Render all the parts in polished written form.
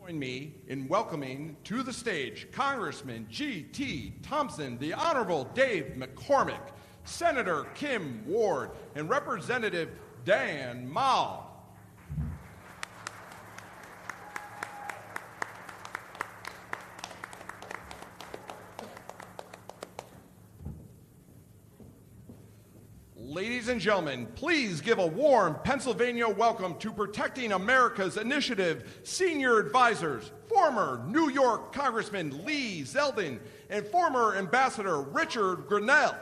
Join me in welcoming to the stage Congressman G.T. Thompson, the Honorable Dave McCormick, Senator Kim Ward, and Representative Dan Mao. Ladies and gentlemen, please give a warm Pennsylvania welcome to Protecting America's Initiative Senior Advisors, former New York Congressman Lee Zeldin and former Ambassador Richard Grenell.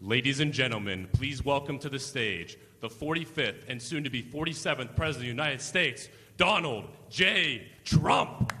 Ladies and gentlemen, please welcome to the stage the 45th and soon-to-be 47th President of the United States, Donald J. Trump.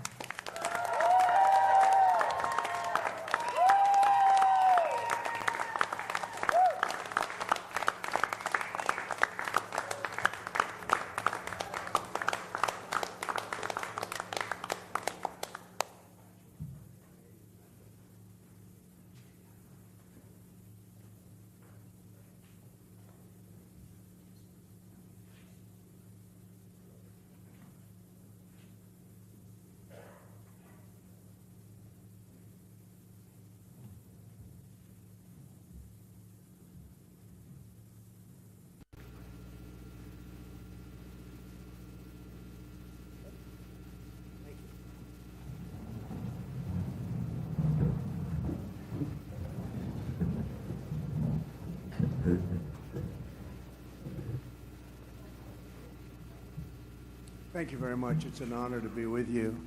Thank you very much. It's an honor to be with you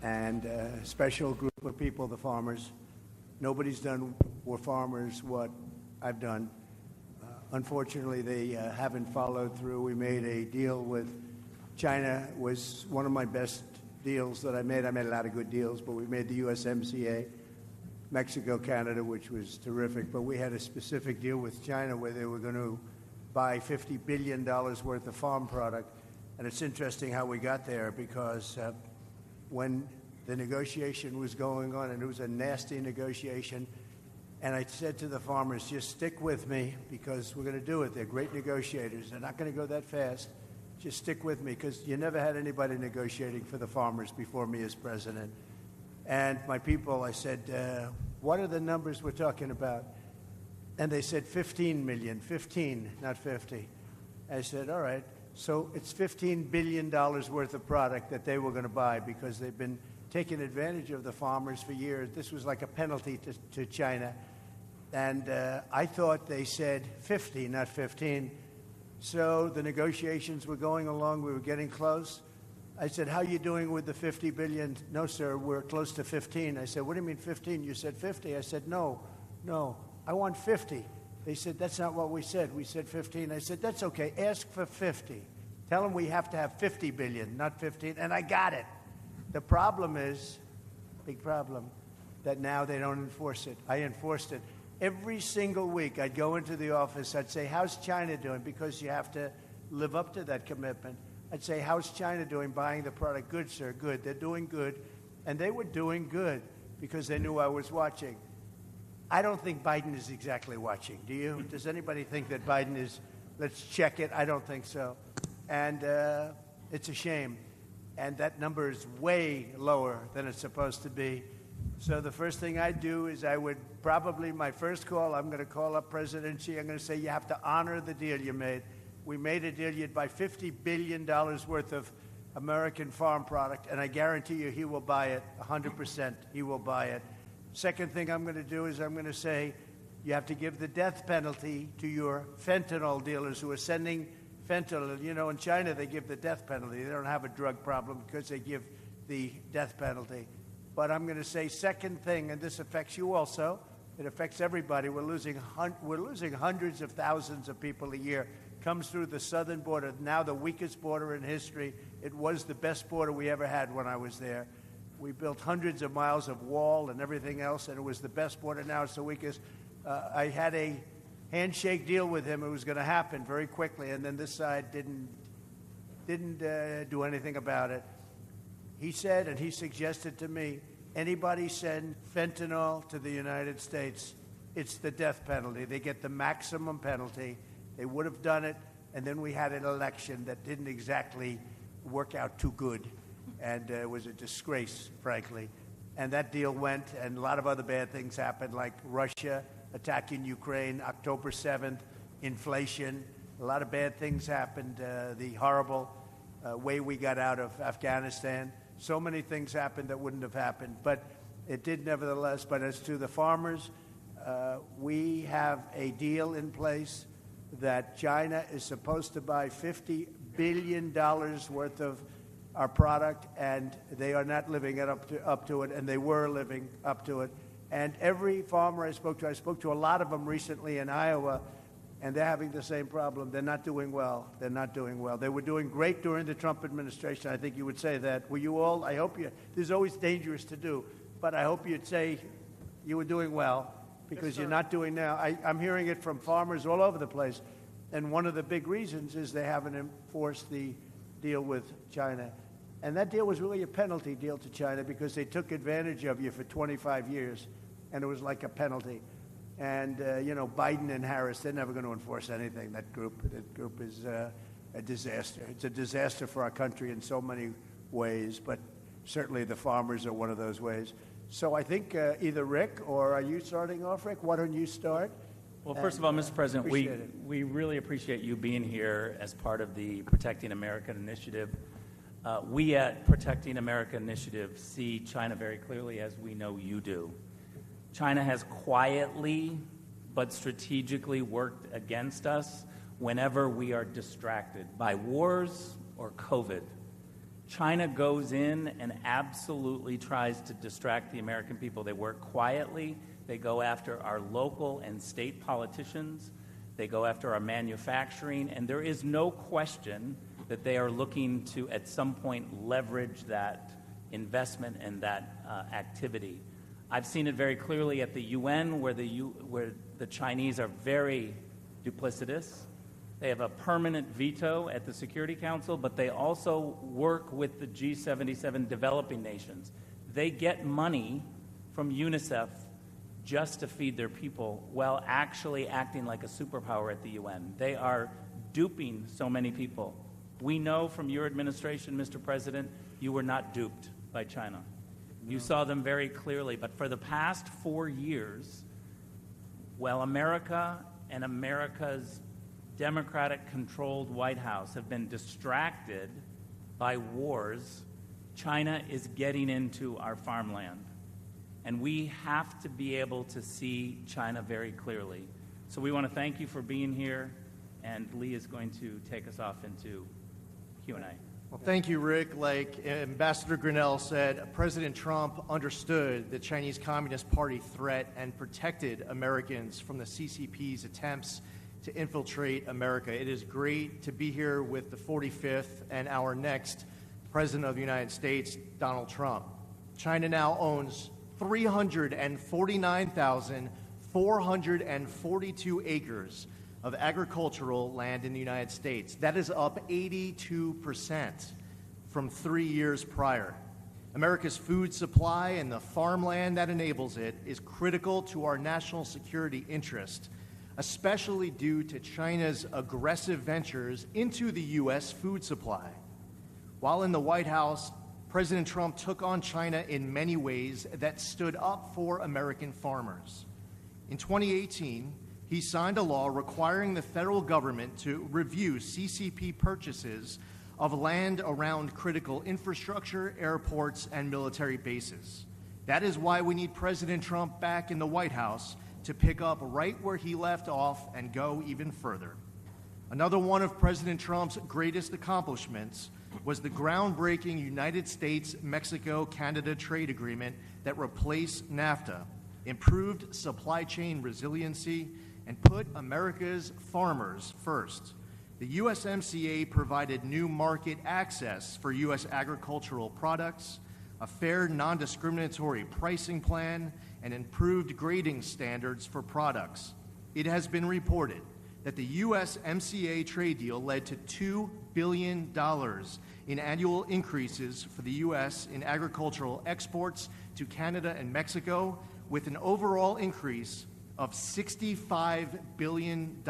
and a special group of people, the farmers. Nobody's done for farmers what I've done. Unfortunately, they haven't followed through. We made a deal with China. It was one of my best deals that I made. I made a lot of good deals, but we made the USMCA, Mexico, Canada, which was terrific. But we had a specific deal with China where they were going to buy $50 billion worth of farm product. And it's interesting how we got there because when the negotiation was going on, and it was a nasty negotiation, and I said to the farmers, just stick with me because we're going to do it. They're great negotiators. They're not going to go that fast. Just stick with me because you never had anybody negotiating for the farmers before me as president. And my people, I said, what are the numbers we're talking about? And they said 15 million, 15, not 50. I said, all right. So it's $15 billion worth of product that they were going to buy because they've been taking advantage of the farmers for years. This was like a penalty to China. And I thought they said 50, not 15. So the negotiations were going along. We were getting close. I said, how are you doing with the 50 billion? No, sir, we're close to 15. I said, what do you mean 15? You said 50. I said, no, I want 50. They said, that's not what we said. We said 15. I said, that's okay. Ask for 50. Tell them we have to have 50 billion, not 15. And I got it. The problem is, big problem, that now they don't enforce it. I enforced it. Every single week I'd go into the office. I'd say, how's China doing? Because you have to live up to that commitment. I'd say, how's China doing buying the product? Good, sir, good. They're doing good. And they were doing good because they knew I was watching. I don't think Biden is exactly watching. Do you? Does anybody think that Biden is, let's check it? I don't think so. And it's a shame. And that number is way lower than it's supposed to be. So the first thing I'd do is I would probably, my first call, I'm going to call up President Xi. I'm going to say, you have to honor the deal you made. We made a deal. You'd buy $50 billion worth of American farm product, and I guarantee you he will buy it 100%. He will buy it. Second thing I'm going to do is I'm going to say you have to give the death penalty to your fentanyl dealers who are sending fentanyl. You know, in China, they give the death penalty. They don't have a drug problem because they give the death penalty. But I'm going to say second thing, and this affects you also. It affects everybody. We're losing hundreds of thousands of people a year. Comes through the southern border, now the weakest border in history. It was the best border we ever had when I was there. We built hundreds of miles of wall and everything else, and it was the best border. Now it's the weakest. I had a handshake deal with him. It was going to happen very quickly, and then this side didn't didn't do anything about it. He said, and he suggested to me, anybody send fentanyl to the United States, it's the death penalty. They get the maximum penalty. They would have done it, and then we had an election that didn't exactly work out too good, and it was a disgrace, frankly. And that deal went, and a lot of other bad things happened, like Russia attacking Ukraine, October 7th, inflation. A lot of bad things happened, the horrible way we got out of Afghanistan. So many things happened that wouldn't have happened, but it did nevertheless. But as to the farmers, we have a deal in place that China is supposed to buy $50 billion worth of our product, and they are not living up to it, and they were living up to it. And every farmer I spoke to a lot of them recently in Iowa, and they're having the same problem. They're not doing well. They're not doing well. They were doing great during the Trump administration. I think you would say that. Were you all? I hope you. This is always dangerous to do, but I hope you'd say you were doing well, because you're not doing now. I'm hearing it from farmers all over the place, and one of the big reasons is they haven't enforced the deal with China. And that deal was really a penalty deal to China, because they took advantage of you for 25 years, and it was like a penalty. And, Biden and Harris, they're never going to enforce anything. That group is a disaster. It's a disaster for our country in so many ways, but certainly the farmers are one of those ways. So I think either Rick, or are you starting off, Rick? Why don't you start? Well, first of all, Mr. President, we really appreciate you being here as part of the Protecting America Initiative. We at Protecting America Initiative see China very clearly, as we know you do. China has quietly but strategically worked against us whenever we are distracted by wars or COVID. China goes in and absolutely tries to distract the American people. They work quietly. They go after our local and state politicians. They go after our manufacturing. And there is no question that they are looking to, at some point, leverage that investment and that activity. I've seen it very clearly at the UN, where the Chinese are very duplicitous. They have a permanent veto at the Security Council, but they also work with the G77 developing nations. They get money from UNICEF just to feed their people, while actually acting like a superpower at the UN. They are duping so many people. We know from your administration, Mr. President, you were not duped by China. You saw them very clearly. But for the past 4 years, while America and America's Democratic-controlled White House have been distracted by wars, China is getting into our farmland. And we have to be able to see China very clearly. So we want to thank you for being here, and Lee is going to take us off into Q&A. Well, thank you, Rick. Like Ambassador Grenell said, President Trump understood the Chinese Communist Party threat and protected Americans from the CCP's attempts to infiltrate America. It is great to be here with the 45th and our next President of the United States, Donald Trump. China now owns 349,442 acres of agricultural land in the United States. That is up 82% from 3 years prior. America's food supply and the farmland that enables it is critical to our national security interest, especially due to China's aggressive ventures into the U.S. food supply. While in the White House, President Trump took on China in many ways that stood up for American farmers. In 2018, he signed a law requiring the federal government to review CCP purchases of land around critical infrastructure, airports, and military bases. That is why we need President Trump back in the White House to pick up right where he left off and go even further. Another one of President Trump's greatest accomplishments was the groundbreaking United States-Mexico-Canada trade agreement that replaced NAFTA, improved supply chain resiliency, and put America's farmers first. The USMCA provided new market access for U.S. agricultural products, a fair, non-discriminatory pricing plan, and improved grading standards for products. It has been reported that the USMCA trade deal led to $2 billion in annual increases for the U.S. in agricultural exports to Canada and Mexico, with an overall increase of $65 billion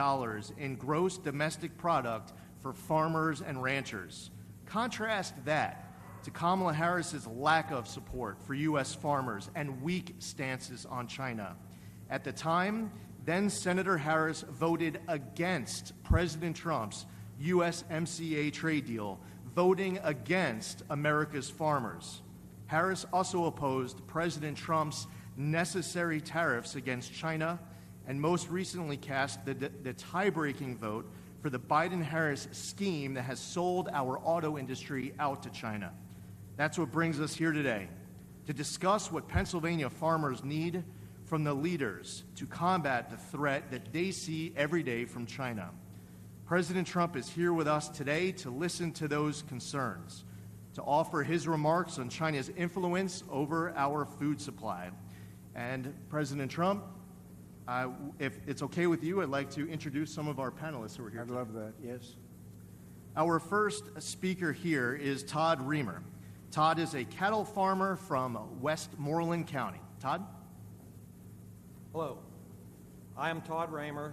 in gross domestic product for farmers and ranchers. Contrast that to Kamala Harris's lack of support for U.S. farmers and weak stances on China. At the time, then Senator Harris voted against President Trump's USMCA trade deal, voting against America's farmers. Harris also opposed President Trump's necessary tariffs against China, and most recently cast the tie-breaking vote for the Biden-Harris scheme that has sold our auto industry out to China. That's what brings us here today, to discuss what Pennsylvania farmers need from the leaders to combat the threat that they see every day from China. President Trump is here with us today to listen to those concerns, to offer his remarks on China's influence over our food supply. And President Trump, if it's okay with you, I'd like to introduce some of our panelists who are here I'd today. love that, yes. Our first speaker here is Todd Reamer. Todd is a cattle farmer from Westmoreland County. Todd? Hello, I am Todd Raymer.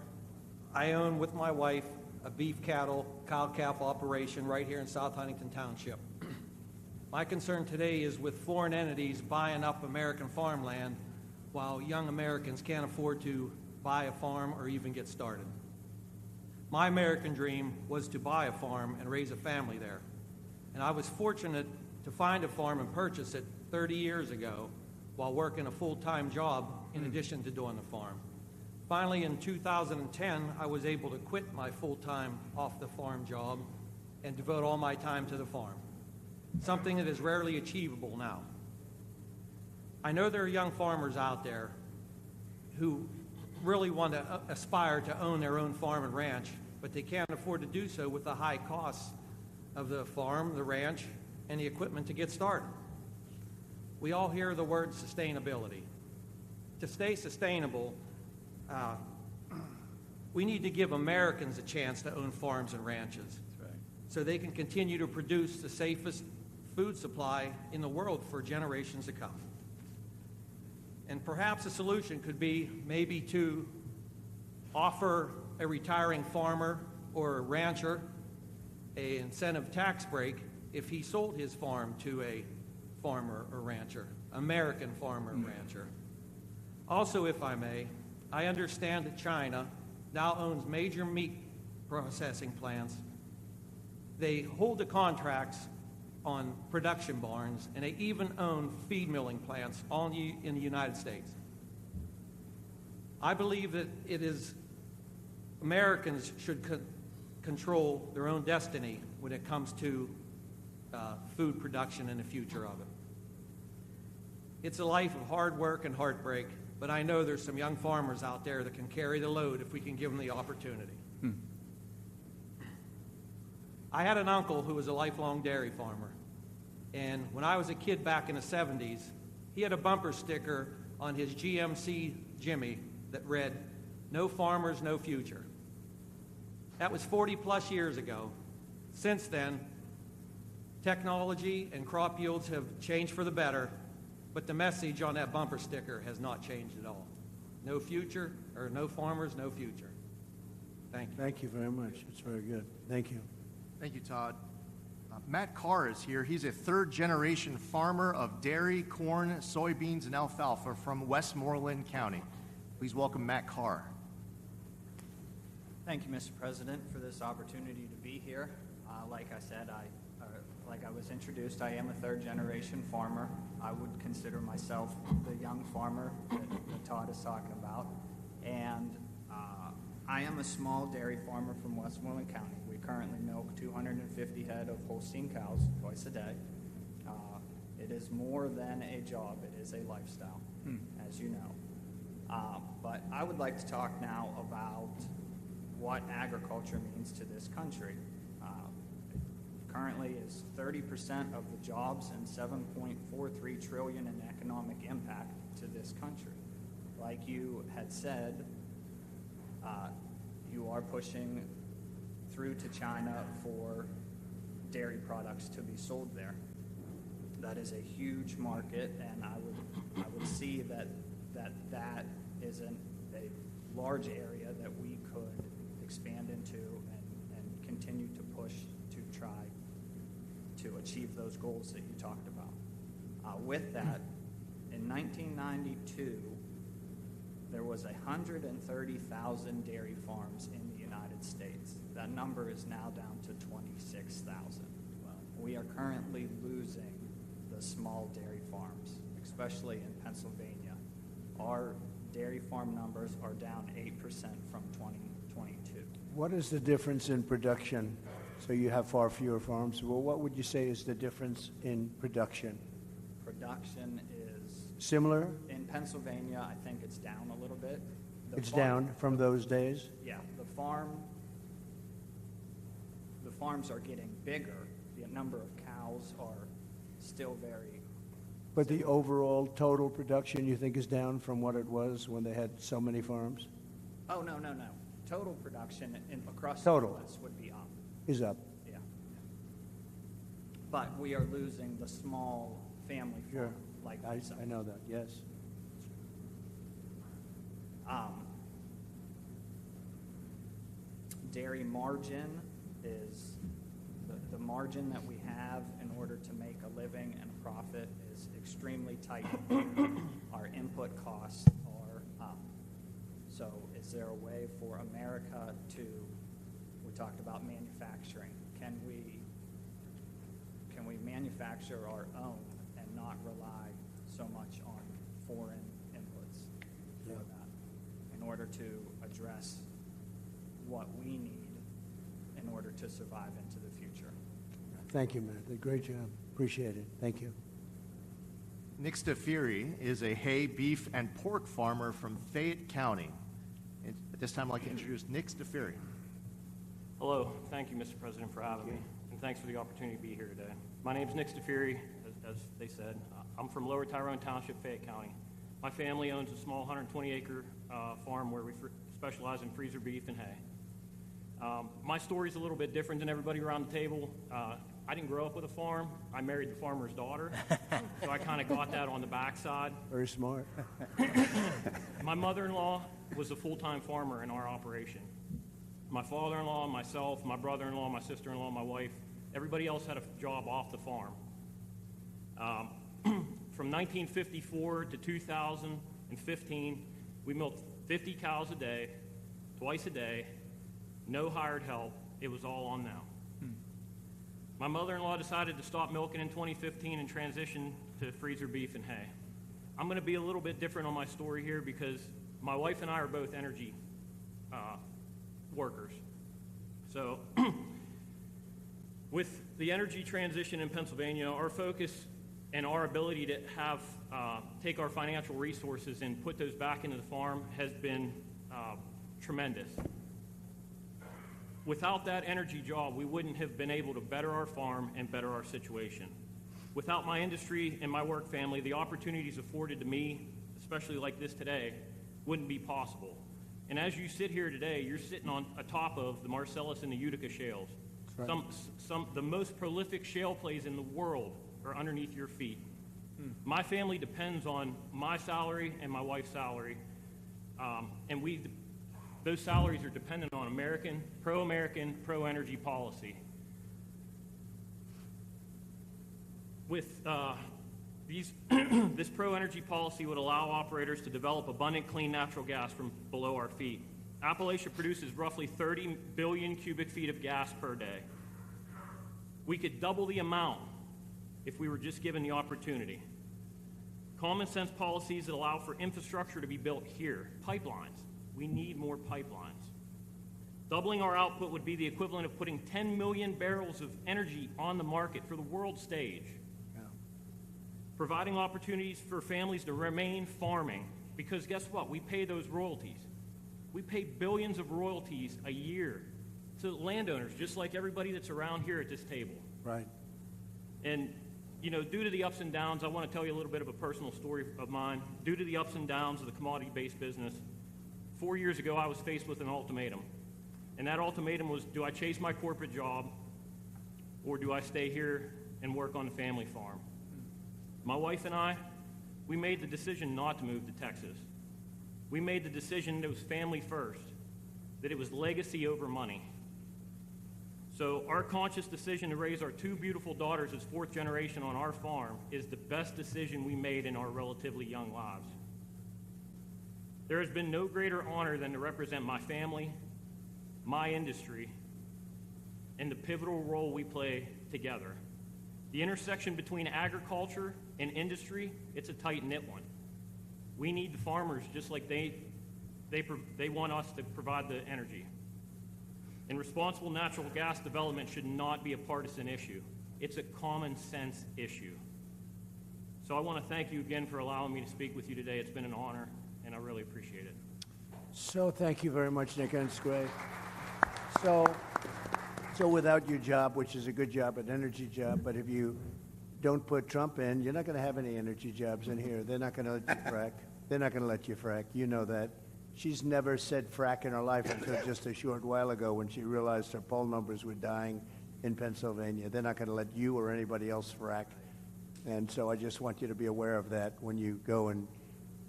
I own with my wife a beef cattle, cow-calf operation right here in South Huntington Township. My concern today is with foreign entities buying up American farmland while young Americans can't afford to buy a farm or even get started. My American dream was to buy a farm and raise a family there. And I was fortunate to find a farm and purchase it 30 years ago while working a full-time job in addition to doing the farm. Finally, in 2010, I was able to quit my full-time off-the-farm job and devote all my time to the farm, something that is rarely achievable now. I know there are young farmers out there who really want to aspire to own their own farm and ranch, but they can't afford to do so with the high costs of the farm, the ranch, and the equipment to get started. We all hear the word sustainability. To stay sustainable, we need to give Americans a chance to own farms and ranches. That's right. So they can continue to produce the safest food supply in the world for generations to come. And perhaps a solution could be maybe to offer a retiring farmer or a rancher an incentive tax break if he sold his farm to a farmer or rancher, American farmer or rancher. Also, if I may, I understand that China now owns major meat processing plants. They hold the contracts on production barns, and they even own feed milling plants all in the United States. I believe that it is Americans should control their own destiny when it comes to food production and the future of it. It's a life of hard work and heartbreak, but I know there's some young farmers out there that can carry the load if we can give them the opportunity. I had an uncle who was a lifelong dairy farmer, and when I was a kid back in the 70s, he had a bumper sticker on his GMC Jimmy that read, "No farmers, no future." That was 40 plus years ago. Since then, technology and crop yields have changed for the better, but the message on that bumper sticker has not changed at all. No future, or no farmers, no future. Thank you. Thank you very much. It's very good. Thank you. Thank you, Todd. Matt Carr is here. He's a third-generation farmer of dairy, corn, soybeans, and alfalfa from Westmoreland County. Please welcome Matt Carr. Thank you, Mr. President, for this opportunity to be here. Like I said, like I was introduced, I am a third-generation farmer. I would consider myself the young farmer that Todd is talking about. And I am a small dairy farmer from Westmoreland County. We currently milk 250 head of Holstein cows twice a day. It is more than a job. It is a lifestyle, as you know. But I would like to talk now about what agriculture means to this country. Currently is 30% of the jobs and $7.43 trillion in economic impact to this country. Like you had said, you are pushing through to China for dairy products to be sold there. That is a huge market, and I would see that is a large area that we could expand into and continue to push to try to achieve those goals that you talked about. With that, in 1992, there was 130,000 dairy farms in the United States. That number is now down to 26,000. We are currently losing the small dairy farms, especially in Pennsylvania. Our dairy farm numbers are down 8% from 2022. What is the difference in production? So you have far fewer farms. Well, what would you say is the difference in production? Production is Similar? in Pennsylvania. I think it's down a little bit. It's down from those days? Yeah, the farms are getting bigger. The number of cows are still very. But the overall total production you think is down from what it was when they had so many farms? Oh, no. Total production across Total. the U.S. would be up. Is up. Yeah. But we are losing the small family farm, Sure. like I myself. know that, yes. Dairy margin is the margin that we have in order to make a living and a profit is extremely tight. Our input costs are up. So is there a way for America to, we talked about manufacturing, can we manufacture our own and not rely so much on foreign inputs for that in order to address what we need in order to survive into the future? Thank you, Matt. Great job. Appreciate it. Thank you. Nick Stafiri is a hay, beef, and pork farmer from Fayette County. And at this time, I'd like to introduce Nick Stafiri. Hello. Thank you, Mr. President, for having me, and thanks for the opportunity to be here today. My name is Nick Stafiri, as they said. I'm from Lower Tyrone Township, Fayette County. My family owns a small 120-acre farm where we specialize in freezer beef and hay. My story's a little bit different than everybody around the table. I didn't grow up with a farm. I married the farmer's daughter, so I kind of got that on the backside. Very smart. My mother-in-law was a full-time farmer in our operation. My father-in-law, myself, my brother-in-law, my sister-in-law, my wife, everybody else had a job off the farm. From 1954 to 2015, we milked 50 cows a day, twice a day, no hired help. It was all on them. My mother-in-law decided to stop milking in 2015 and transition to freezer beef and hay. I'm going to be a little bit different on my story here because my wife and I are both energy workers. So with the energy transition in Pennsylvania, our focus and our ability to have take our financial resources and put those back into the farm has been tremendous. Without that energy job, we wouldn't have been able to better our farm and better our situation. Without my industry and my work family, the opportunities afforded to me, especially like this today, wouldn't be possible. And as you sit here today, you're sitting on atop of the Marcellus and the Utica shales. Right. The most prolific shale plays in the world are underneath your feet. My family depends on my salary and my wife's salary, and those salaries are dependent on pro-American, pro-energy policy. With this pro-energy policy would allow operators to develop abundant clean natural gas from below our feet. Appalachia produces roughly 30 billion cubic feet of gas per day. We could double the amount if we were just given the opportunity. Common sense policies that allow for infrastructure to be built here. Pipelines. We need more pipelines. Doubling our output would be the equivalent of putting 10 million barrels of energy on the market for the world stage. Yeah. Providing opportunities for families to remain farming, because guess what? We pay those royalties. We pay billions of royalties a year to landowners, just like everybody that's around here at this table. Right. And, due to the ups and downs, I want to tell you a little bit of a personal story of mine. Due to the ups and downs of the commodity-based business, 4 years ago, I was faced with an ultimatum. And that ultimatum was, do I chase my corporate job or do I stay here and work on the family farm? My wife and I, we made the decision not to move to Texas. We made the decision that it was family first, that it was legacy over money. So our conscious decision to raise our two beautiful daughters as fourth generation on our farm is the best decision we made in our relatively young lives. There has been no greater honor than to represent my family, my industry, and the pivotal role we play together. The intersection between agriculture and industry, it's a tight-knit one. We need the farmers just like they want us to provide the energy. And responsible natural gas development should not be a partisan issue. It's a common sense issue. So I want to thank you again for allowing me to speak with you today. It's been an honor, and I really appreciate it. So thank you very much, Nick, and it's great. So without your job, which is a good job, an energy job, but if you don't put Trump in, you're not going to have any energy jobs in here. They're not going to let you frack. They're not going to let you frack. You know that. She's never said frack in her life until just a short while ago when she realized her poll numbers were dying in Pennsylvania. They're not going to let you or anybody else frack. And so I just want you to be aware of that when you go and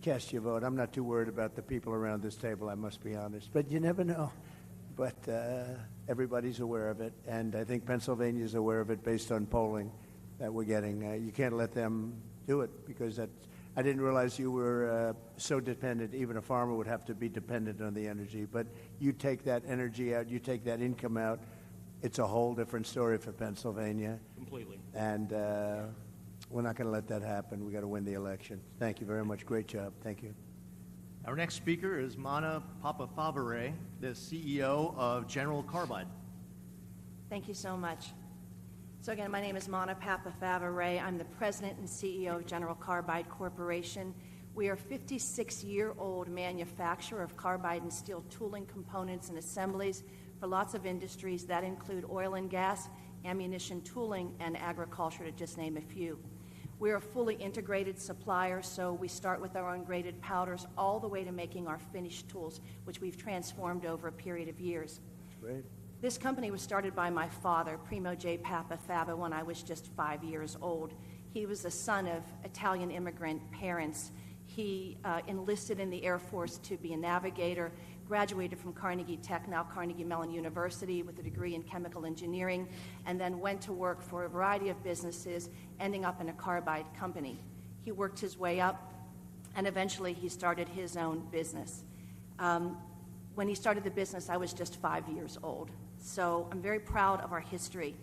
cast your vote. I'm not too worried about the people around this table, I must be honest. But you never know. But everybody's aware of it. And I think Pennsylvania's aware of it based on polling that we're getting. You can't let them do it because I didn't realize you were so dependent. Even a farmer would have to be dependent on the energy. But you take that energy out, you take that income out, it's a whole different story for Pennsylvania. Completely. And we're not going to let that happen. We've got to win the election. Thank you very much. Great job. Thank you. Our next speaker is Mana Papafavare, the CEO of General Carbide. Thank you so much. So again, my name is Mana Papafavare. I'm the president and CEO of General Carbide Corporation. We are a 56-year-old manufacturer of carbide and steel tooling components and assemblies for lots of industries that include oil and gas, ammunition tooling, and agriculture, to just name a few. We're a fully integrated supplier, so we start with our own graded powders all the way to making our finished tools, which we've transformed over a period of years. Great. This company was started by my father, Primo J. Papafava, when I was just 5 years old. He was the son of Italian immigrant parents. He enlisted in the Air Force to be a navigator, graduated from Carnegie Tech, now Carnegie Mellon University, with a degree in chemical engineering, and then went to work for a variety of businesses, ending up in a carbide company. He worked his way up, and eventually he started his own business. When he started the business, I was just 5 years old. So I'm very proud of our history.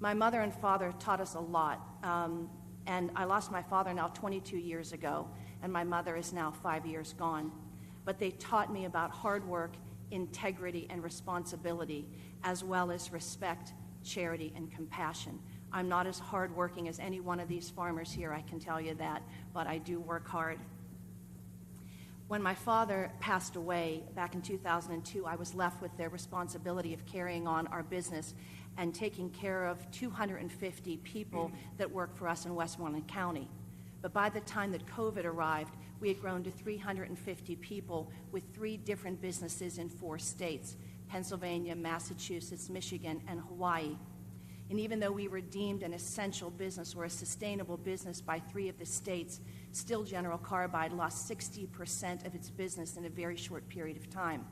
My mother and father taught us a lot, and I lost my father now 22 years ago, and my mother is now 5 years gone. But they taught me about hard work, integrity, and responsibility, as well as respect, charity, and compassion. I'm not as hardworking as any one of these farmers here, I can tell you that, but I do work hard. When my father passed away back in 2002, I was left with the responsibility of carrying on our business and taking care of 250 people that work for us in Westmoreland County. But by the time that COVID arrived, we had grown to 350 people with 3 different businesses in 4 states, Pennsylvania, Massachusetts, Michigan, and Hawaii. And even though we were deemed an essential business or a sustainable business by 3 of the states, still General Carbide lost 60% of its business in a very short period of time.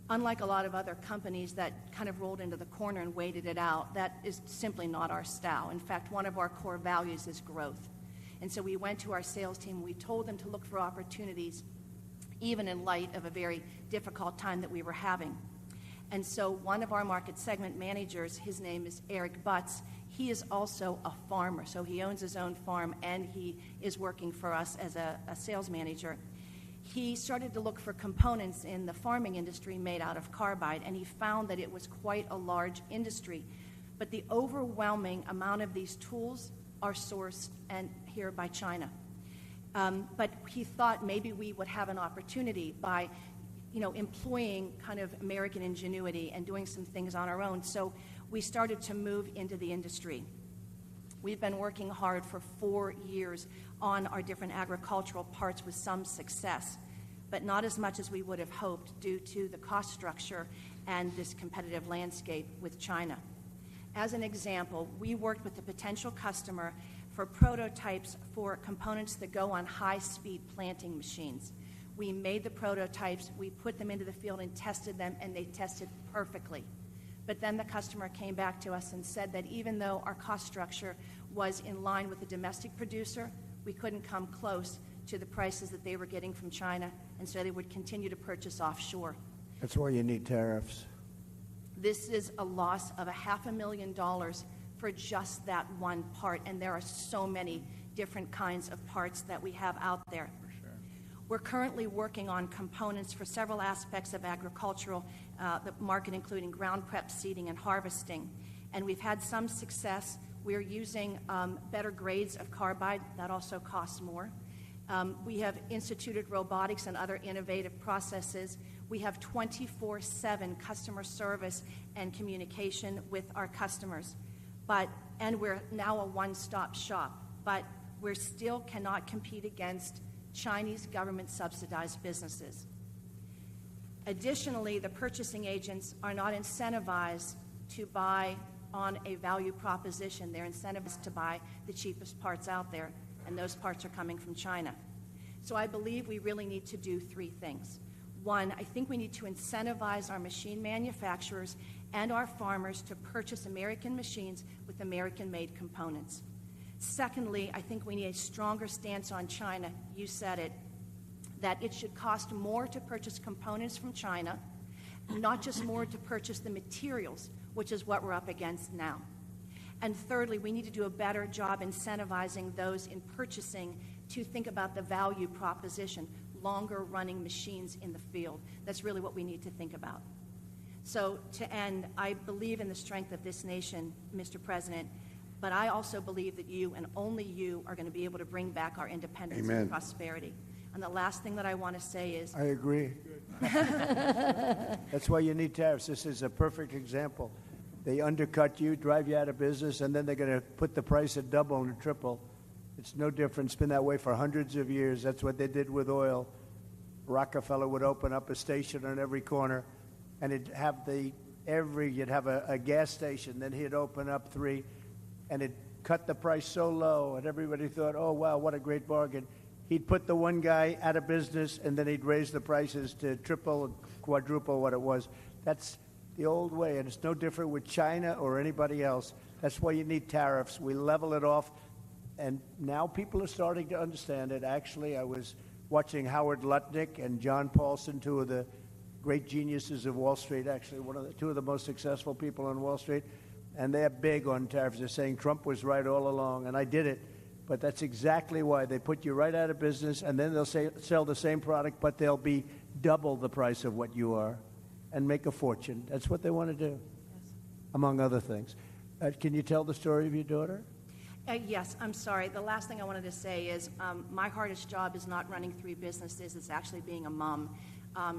Unlike a lot of other companies that kind of rolled into the corner and waited it out, that is simply not our style. In fact, one of our core values is growth. And so we went to our sales team and we told them to look for opportunities, even in light of a very difficult time that we were having. And so one of our market segment managers, his name is Eric Butts, he is also a farmer. So he owns his own farm and he is working for us as a sales manager. He started to look for components in the farming industry made out of carbide, and he found that it was quite a large industry. But the overwhelming amount of these tools are sourced here by China. But he thought maybe we would have an opportunity by employing kind of American ingenuity and doing some things on our own. So we started to move into the industry. We've been working hard for 4 years on our different agricultural parts with some success. but not as much as we would have hoped due to the cost structure and this competitive landscape with China. As an example, we worked with a potential customer for prototypes for components that go on high-speed planting machines. We made the prototypes, we put them into the field and tested them, and they tested perfectly. But then the customer came back to us and said that even though our cost structure was in line with the domestic producer, we couldn't come close to the prices that they were getting from China, and so they would continue to purchase offshore. That's why you need tariffs. This is a loss of $500,000 for just that one part, and there are so many different kinds of parts that we have out there. For sure. We're currently working on components for several aspects of agricultural, the market including ground prep, seeding, and harvesting, and we've had some success. We're using better grades of carbide. That also costs more. We have instituted robotics and other innovative processes. We have 24/7 customer service and communication with our customers. And we're now a one-stop shop, but we still cannot compete against Chinese government-subsidized businesses. Additionally, the purchasing agents are not incentivized to buy on a value proposition. They're incentivized to buy the cheapest parts out there, and those parts are coming from China. So I believe we really need to do three things. One, I think we need to incentivize our machine manufacturers and our farmers to purchase American machines with American-made components. Secondly, I think we need a stronger stance on China. You said it, that it should cost more to purchase components from China, not just more to purchase the materials, which is what we're up against now. And thirdly, we need to do a better job incentivizing those in purchasing to think about the value proposition, longer running machines in the field. That's really what we need to think about. So to end, I believe in the strength of this nation, Mr. President, but I also believe that you and only you are going to be able to bring back our independence Amen. and prosperity. And the last thing that I want to say is... I agree. That's why you need tariffs. This is a perfect example. They undercut you, drive you out of business, and then they're going to put the price at double and triple. It's no different. It's been that way for hundreds of years. That's what they did with oil. Rockefeller would open up a station on every corner, and you'd have a gas station. Then he'd open up 3, and it'd cut the price so low, and everybody thought, oh, wow, what a great bargain. He'd put the one guy out of business, and then he'd raise the prices to triple, quadruple what it was. That's the old way, and it's no different with China or anybody else. That's why you need tariffs. We level it off, and now people are starting to understand it. Actually, I was watching Howard Lutnick and John Paulson, 2 of the great geniuses of Wall Street, actually 2 of the most successful people on Wall Street, and they're big on tariffs. They're saying Trump was right all along, and I did it. But that's exactly why. They put you right out of business, and then they'll sell the same product, but they'll be double the price of what you are and make a fortune. That's what they want to do, yes. Among other things. Can you tell the story of your daughter? Yes, I'm sorry. The last thing I wanted to say is my hardest job is not running 3 businesses. It's actually being a mom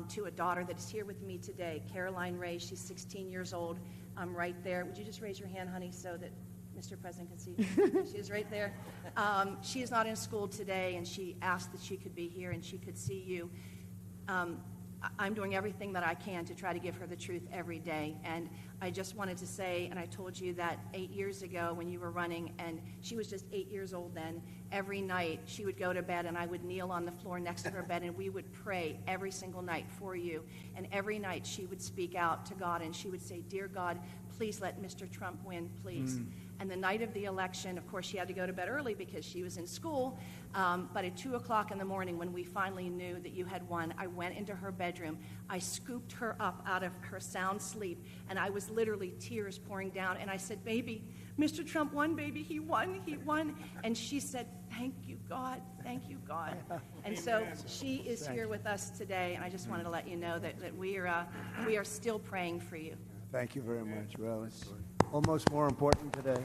to a daughter that is here with me today, Caroline Ray. She's 16 years old. Right there. Would you just raise your hand, honey, so that Mr. President can see? She is right there. She is not in school today, and she asked that she could be here and she could see you. I'm doing everything that I can to try to give her the truth every day. And I just wanted to say, and I told you that 8 years ago when you were running, and she was just 8 years old then, every night she would go to bed and I would kneel on the floor next to her bed and we would pray every single night for you. And every night she would speak out to God and she would say, "Dear God, please let Mr. Trump win, please." And the night of the election, of course, she had to go to bed early because she was in school. But at 2 o'clock in the morning, when we finally knew that you had won, I went into her bedroom. I scooped her up out of her sound sleep, and I was literally tears pouring down. And I said, "Baby, Mr. Trump won, baby. He won, he won." And she said, "Thank you, God. Thank you, God." And so she is here with us today, and I just wanted to let you know that we are still praying for you. Thank you very much. Well, it's almost more important today.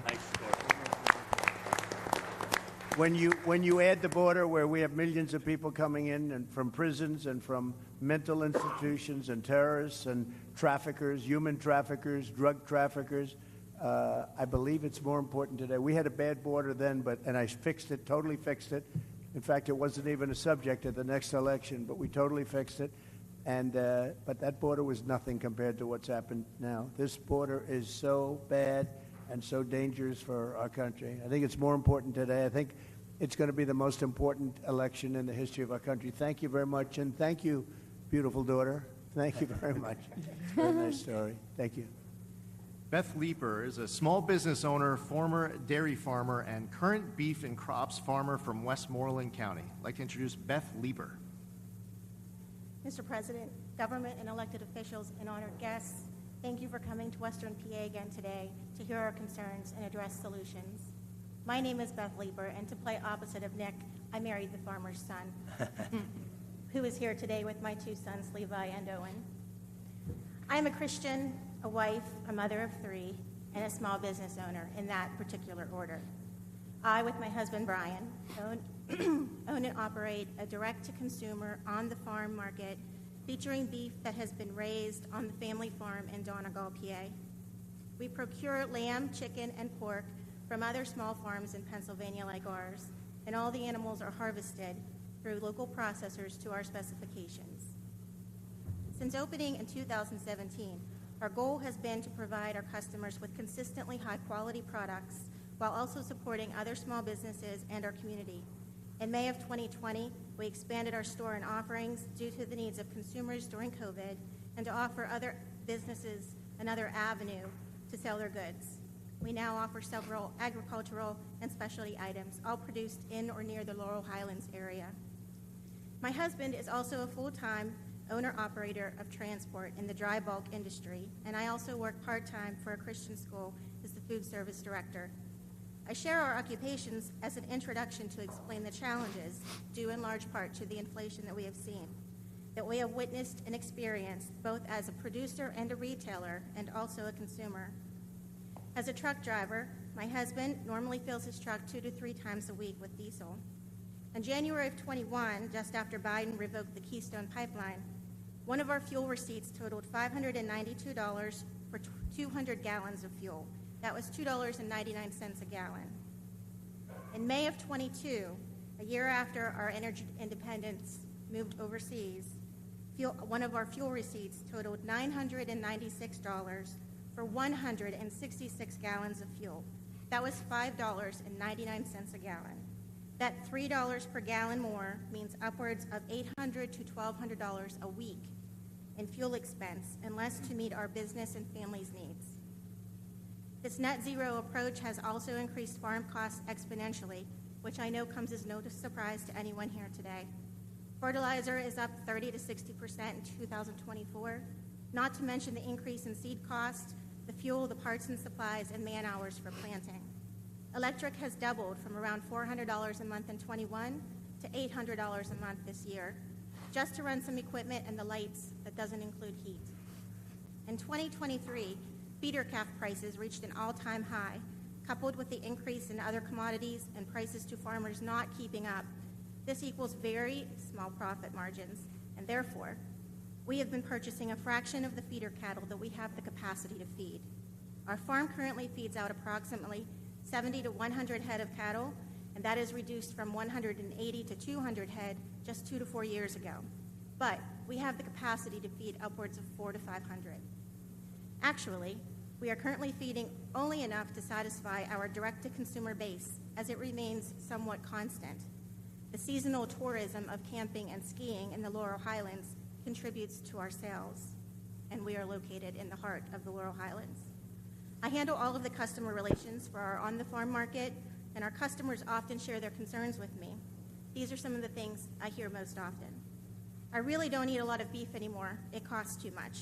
When you add the border where we have millions of people coming in and from prisons and from mental institutions and terrorists and traffickers, human traffickers, drug traffickers, I believe it's more important today. We had a bad border then, and I fixed it, totally fixed it. In fact, it wasn't even a subject at the next election, but we totally fixed it. And but that border was nothing compared to what's happened now. This border is so bad and so dangerous for our country. I think it's more important today. I think it's going to be the most important election in the history of our country. Thank you very much, and thank you, beautiful daughter. Thank you very much. Very nice story. Thank you. Beth Leeper is a small business owner, former dairy farmer, and current beef and crops farmer from Westmoreland County. I'd like to introduce Beth Leeper. Mr. President, government and elected officials, and honored guests, thank you for coming to Western PA again today to hear our concerns and address solutions. My name is Beth Leeper, and to play opposite of Nick, I married the farmer's son, who is here today with my two sons, Levi and Owen. I am a Christian, a wife, a mother of three, and a small business owner in that particular order. I, with my husband Brian, own and operate a direct-to-consumer on-the-farm market featuring beef that has been raised on the family farm in Donegal, PA. We procure lamb, chicken, and pork from other small farms in Pennsylvania like ours, and all the animals are harvested through local processors to our specifications. Since opening in 2017, our goal has been to provide our customers with consistently high-quality products while also supporting other small businesses and our community. In May of 2020, we expanded our store and offerings due to the needs of consumers during COVID and to offer other businesses another avenue to sell their goods. We now offer several agricultural and specialty items, all produced in or near the Laurel Highlands area. My husband is also a full-time owner-operator of transport in the dry bulk industry, and I also work part-time for a Christian school as the food service director. I share our occupations as an introduction to explain the challenges, due in large part to the inflation that we have seen, that we have witnessed and experienced both as a producer and a retailer, and also a consumer. As a truck driver, my husband normally fills his truck 2 to 3 times a week with diesel. In January of 21, just after Biden revoked the Keystone Pipeline, one of our fuel receipts totaled $592 for 200 gallons of fuel. That was $2.99 a gallon. In May of 22, a year after our energy independence moved overseas, one of our fuel receipts totaled $996 for 166 gallons of fuel. That was $5.99 a gallon. That $3 per gallon more means upwards of $800 to $1,200 a week in fuel expense, unless to meet our business and family's needs. This net zero approach has also increased farm costs exponentially, which I know comes as no surprise to anyone here today. Fertilizer is up 30 to 60% in 2024, not to mention the increase in seed costs, the fuel, the parts and supplies, and man hours for planting. Electric has doubled from around $400 a month in 21 to $800 a month this year, just to run some equipment and the lights that doesn't include heat. In 2023, feeder calf prices reached an all-time high, coupled with the increase in other commodities and prices to farmers not keeping up. This equals very small profit margins, and therefore, we have been purchasing a fraction of the feeder cattle that we have the capacity to feed. Our farm currently feeds out approximately 70 to 100 head of cattle, and that is reduced from 180 to 200 head just 2 to 4 years ago. But we have the capacity to feed upwards of 400 to 500. Actually, we are currently feeding only enough to satisfy our direct-to-consumer base, as it remains somewhat constant. The seasonal tourism of camping and skiing in the Laurel Highlands contributes to our sales, and we are located in the heart of the Laurel Highlands. I handle all of the customer relations for our on-the-farm market, and our customers often share their concerns with me. These are some of the things I hear most often. I really don't eat a lot of beef anymore. It costs too much.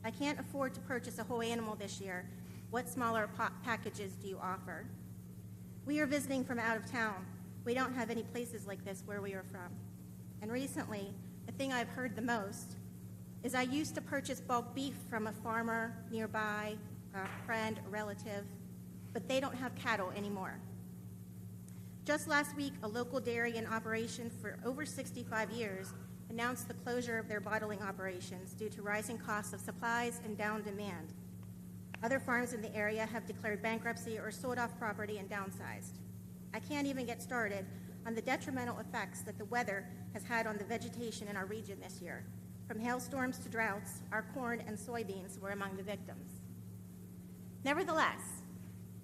I can't afford to purchase a whole animal this year. What smaller packages do you offer? We are visiting from out of town. We don't have any places like this where we are from. And recently, the thing I've heard the most is I used to purchase bulk beef from a farmer nearby, a friend, a relative, but they don't have cattle anymore. Just last week, a local dairy in operation for over 65 years announced the closure of their bottling operations due to rising costs of supplies and down demand. Other farms in the area have declared bankruptcy or sold off property and downsized. I can't even get started on the detrimental effects that the weather has had on the vegetation in our region this year. From hailstorms to droughts, our corn and soybeans were among the victims. Nevertheless,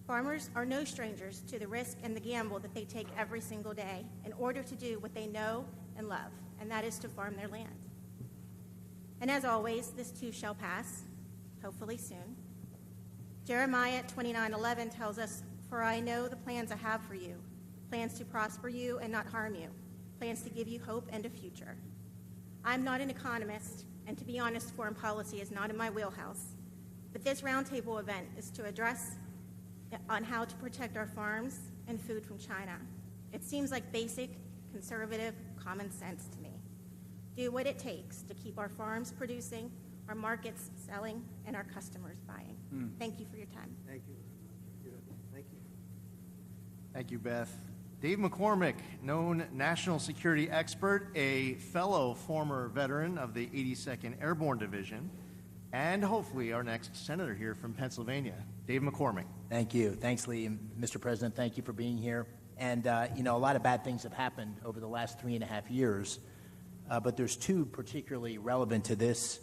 farmers are no strangers to the risk and the gamble that they take every single day in order to do what they know and love, and that is to farm their land. And as always, this too shall pass, hopefully soon. Jeremiah 29:11 tells us, "For I know the plans I have for you, plans to prosper you and not harm you, plans to give you hope and a future." I'm not an economist, and to be honest, foreign policy is not in my wheelhouse. But this roundtable event is to address on how to protect our farms and food from China. It seems like basic, conservative common sense to me. Do what it takes to keep our farms producing, our markets selling, and our customers buying. Thank you for your time. Thank you. Thank you. Thank you, Beth. Dave McCormick, known national security expert, a fellow former veteran of the 82nd Airborne Division, and hopefully our next senator here from Pennsylvania, Dave McCormick. Thank you. Thanks, Lee. And Mr. President, thank you for being here. And, a lot of bad things have happened over the last 3.5 years, but there's two particularly relevant to this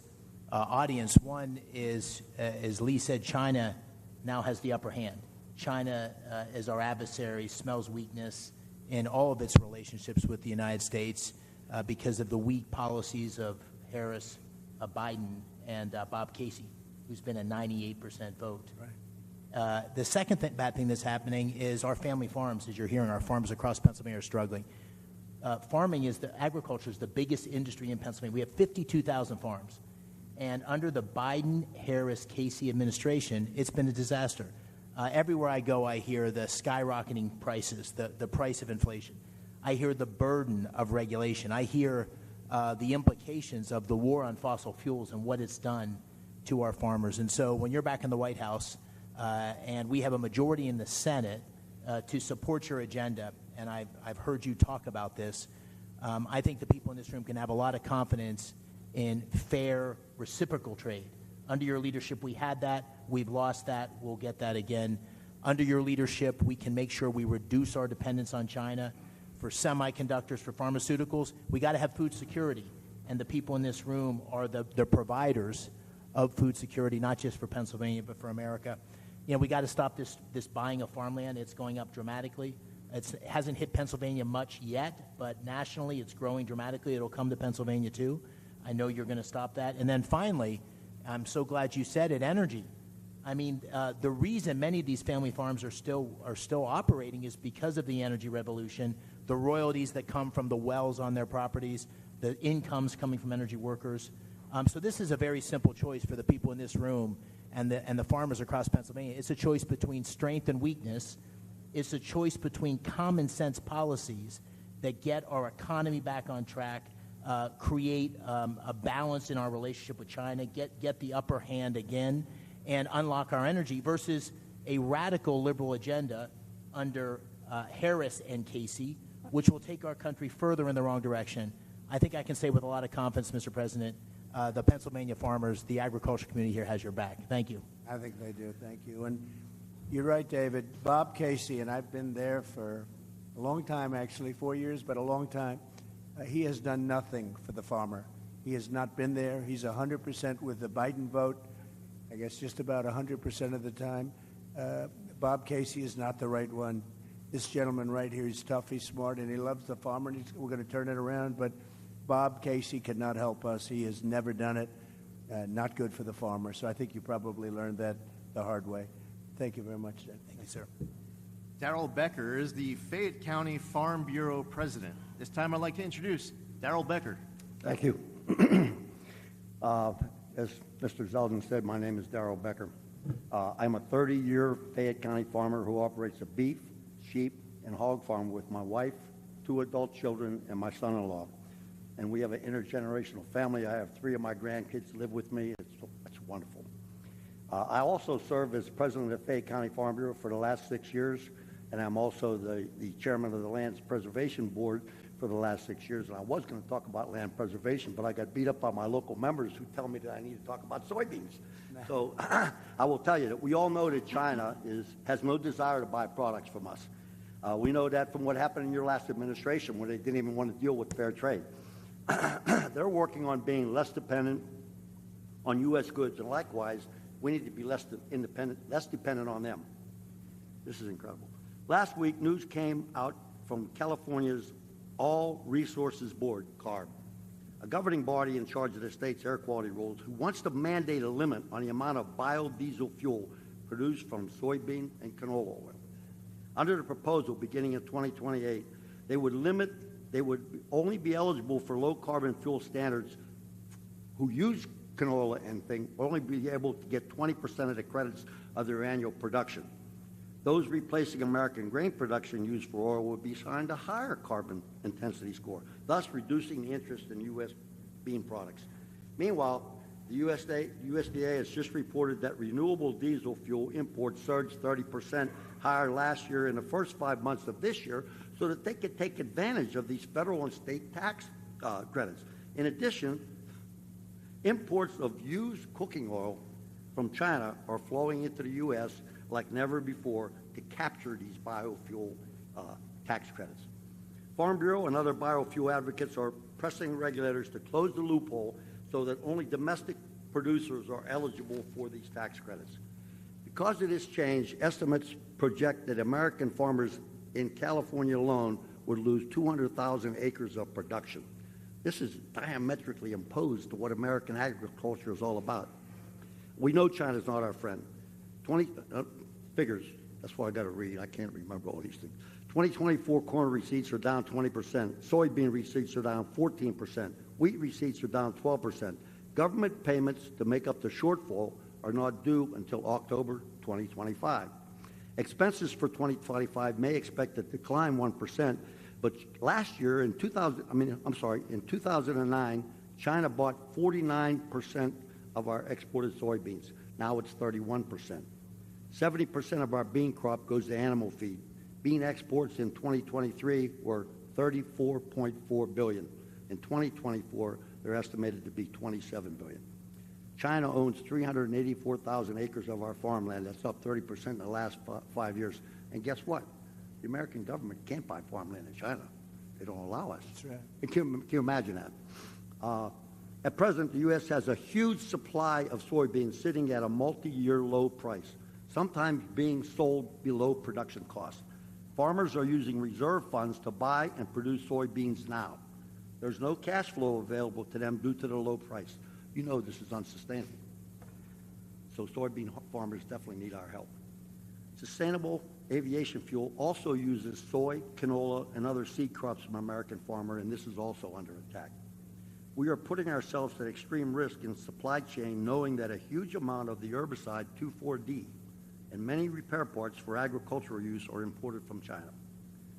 audience. One is, as Lee said, China now has the upper hand. China is our adversary, smells weakness in all of its relationships with the United States because of the weak policies of Harris, Biden, and Bob Casey, who's been a 98% vote. Right. The second bad thing that's happening is our family farms, as you're hearing, our farms across Pennsylvania are struggling. Agriculture is the biggest industry in Pennsylvania. We have 52,000 farms. And under the Biden-Harris-Casey administration, it's been a disaster. Everywhere I go, I hear the skyrocketing prices, the price of inflation. I hear the burden of regulation. I hear the implications of the war on fossil fuels and what it's done to our farmers. And so when you're back in the White House and we have a majority in the Senate to support your agenda, and I've heard you talk about this, I think the people in this room can have a lot of confidence in fair reciprocal trade. Under your leadership, we had that. We've lost that. We'll get that again. Under your leadership, we can make sure we reduce our dependence on China for semiconductors, for pharmaceuticals. We got to have food security, and the people in this room are the providers of food security, not just for Pennsylvania, but for America. We got to stop this buying of farmland. It's going up dramatically. It hasn't hit Pennsylvania much yet, but nationally it's growing dramatically. It'll come to Pennsylvania too. I know you're going to stop that. And then finally, I'm so glad you said it, energy. I mean, the reason many of these family farms are still operating is because of the energy revolution, the royalties that come from the wells on their properties, the incomes coming from energy workers. So this is a very simple choice for the people in this room and the farmers across Pennsylvania. It's a choice between strength and weakness. It's a choice between common sense policies that get our economy back on track, create a balance in our relationship with China, get the upper hand again, and unlock our energy versus a radical liberal agenda under Harris and Casey, which will take our country further in the wrong direction. I think I can say with a lot of confidence, Mr. President, the Pennsylvania farmers, the agriculture community here has your back. Thank you. I think they do. Thank you. And you're right, David. Bob Casey, and I've been there for a long time, actually, 4 years, but a long time. He has done nothing for the farmer. He has not been there. He's 100% with the Biden vote, I guess just about 100% of the time. Bob Casey is not the right one. This gentleman right here, he's tough, he's smart, and he loves the farmer, and we're going to turn it around. But Bob Casey cannot help us. He has never done it. Not good for the farmer. So I think you probably learned that the hard way. Thank you very much, Dan. Thank you, sir. Darrell Becker is the Fayette County Farm Bureau president. This time I'd like to introduce Darrell Becker. Thank you. As Mr. Zeldin said, my name is Darrell Becker. I'm a 30-year Fayette County farmer who operates a beef, sheep, and hog farm with my wife, 2 adult children, and my son-in-law. And we have an intergenerational family. I have 3 of my grandkids live with me. It's wonderful. I also serve as president of the Fayette County Farm Bureau for the last 6 years, and I'm also the chairman of the Land Preservation Board for the last 6 years. And I was going to talk about land preservation, but I got beat up by my local members who tell me that I need to talk about soybeans. So I will tell you that we all know that China has no desire to buy products from us. We know that from what happened in your last administration, where they didn't even want to deal with fair trade. They're working on being less dependent on U.S. goods, and likewise, we need to be less dependent on them. This is incredible. Last week, news came out from California's All Resources Board, CARB, a governing body in charge of the state's air quality rules, who wants to mandate a limit on the amount of biodiesel fuel produced from soybean and canola oil. Under the proposal, beginning in 2028, they would only be eligible for low carbon fuel standards who use canola and thing, only be able to get 20% of the credits of their annual production. Those replacing American grain production used for oil would be assigned a higher carbon intensity score, thus reducing the interest in U.S. bean products. Meanwhile, the USDA has just reported that renewable diesel fuel imports surged 30% higher last year in the first 5 months of this year so that they could take advantage of these federal and state tax credits. In addition, imports of used cooking oil from China are flowing into the U.S. like never before to capture these biofuel tax credits. Farm Bureau and other biofuel advocates are pressing regulators to close the loophole so that only domestic producers are eligible for these tax credits. Because of this change, estimates project that American farmers in California alone would lose 200,000 acres of production. This is diametrically opposed to what American agriculture is all about. We know China's not our friend. Figures, that's why I got to read. I can't remember all these things. 2024 corn receipts are down 20%. Soybean receipts are down 14%. Wheat receipts are down 12%. Government payments to make up the shortfall are not due until October 2025. Expenses for 2025 may expect to decline 1%, but last year in 2009, China bought 49% of our exported soybeans. Now it's 31%. 70% of our bean crop goes to animal feed. Bean exports in 2023 were $34.4 billion. In 2024, they're estimated to be $27 billion. China owns 384,000 acres of our farmland. That's up 30% in the last 5 years. And guess what? The American government can't buy farmland in China. They don't allow us. That's right. Can you imagine that? At present, the U.S. has a huge supply of soybeans sitting at a multi-year low price, sometimes being sold below production cost. Farmers are using reserve funds to buy and produce soybeans now. There's no cash flow available to them due to the low price. You know this is unsustainable. So soybean farmers definitely need our help. Sustainable aviation fuel also uses soy, canola, and other seed crops from American farmer, and this is also under attack. We are putting ourselves at extreme risk in supply chain, knowing that a huge amount of the herbicide 2,4-D and many repair parts for agricultural use are imported from China.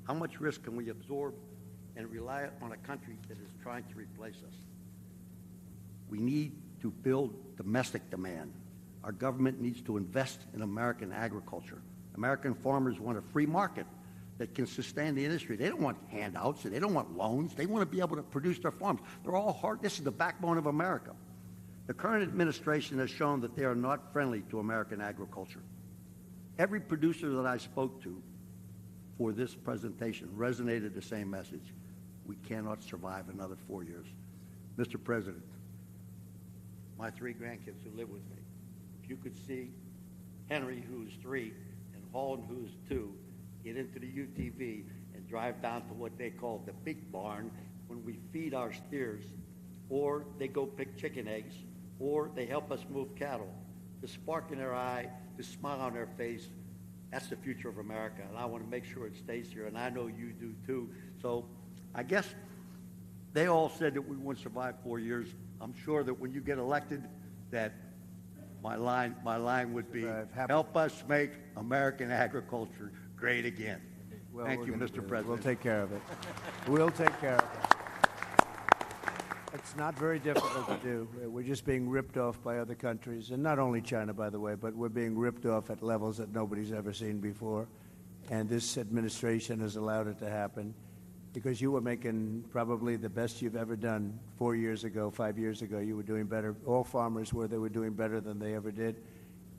How much risk can we absorb and rely on a country that is trying to replace us? We need to build domestic demand. Our government needs to invest in American agriculture. American farmers want a free market that can sustain the industry. They don't want handouts, and they don't want loans. They want to be able to produce their farms. They're all hard. This is the backbone of America. The current administration has shown that they are not friendly to American agriculture. Every producer that I spoke to for this presentation resonated the same message. We cannot survive another 4 years. Mr. President, my 3 grandkids who live with me, if you could see Henry, who's 3, and Holland, who's 2, get into the UTV and drive down to what they call the big barn when we feed our steers, or they go pick chicken eggs, or they help us move cattle. The spark in their eye, the smile on their face, that's the future of America, and I want to make sure it stays here, and I know you do too. So I guess they all said that we wouldn't survive 4 years. I'm sure that when you get elected, that my line would be, help us make American agriculture great again. Well, Thank you, Mr. President. We'll take care of it. We'll take care of it. It's not very difficult to do. We're just being ripped off by other countries, and not only China, by the way, but we're being ripped off at levels that nobody's ever seen before. And this administration has allowed it to happen because you were making probably the best you've ever done 4 years ago, 5 years ago. You were doing better. All farmers were. They were doing better than they ever did.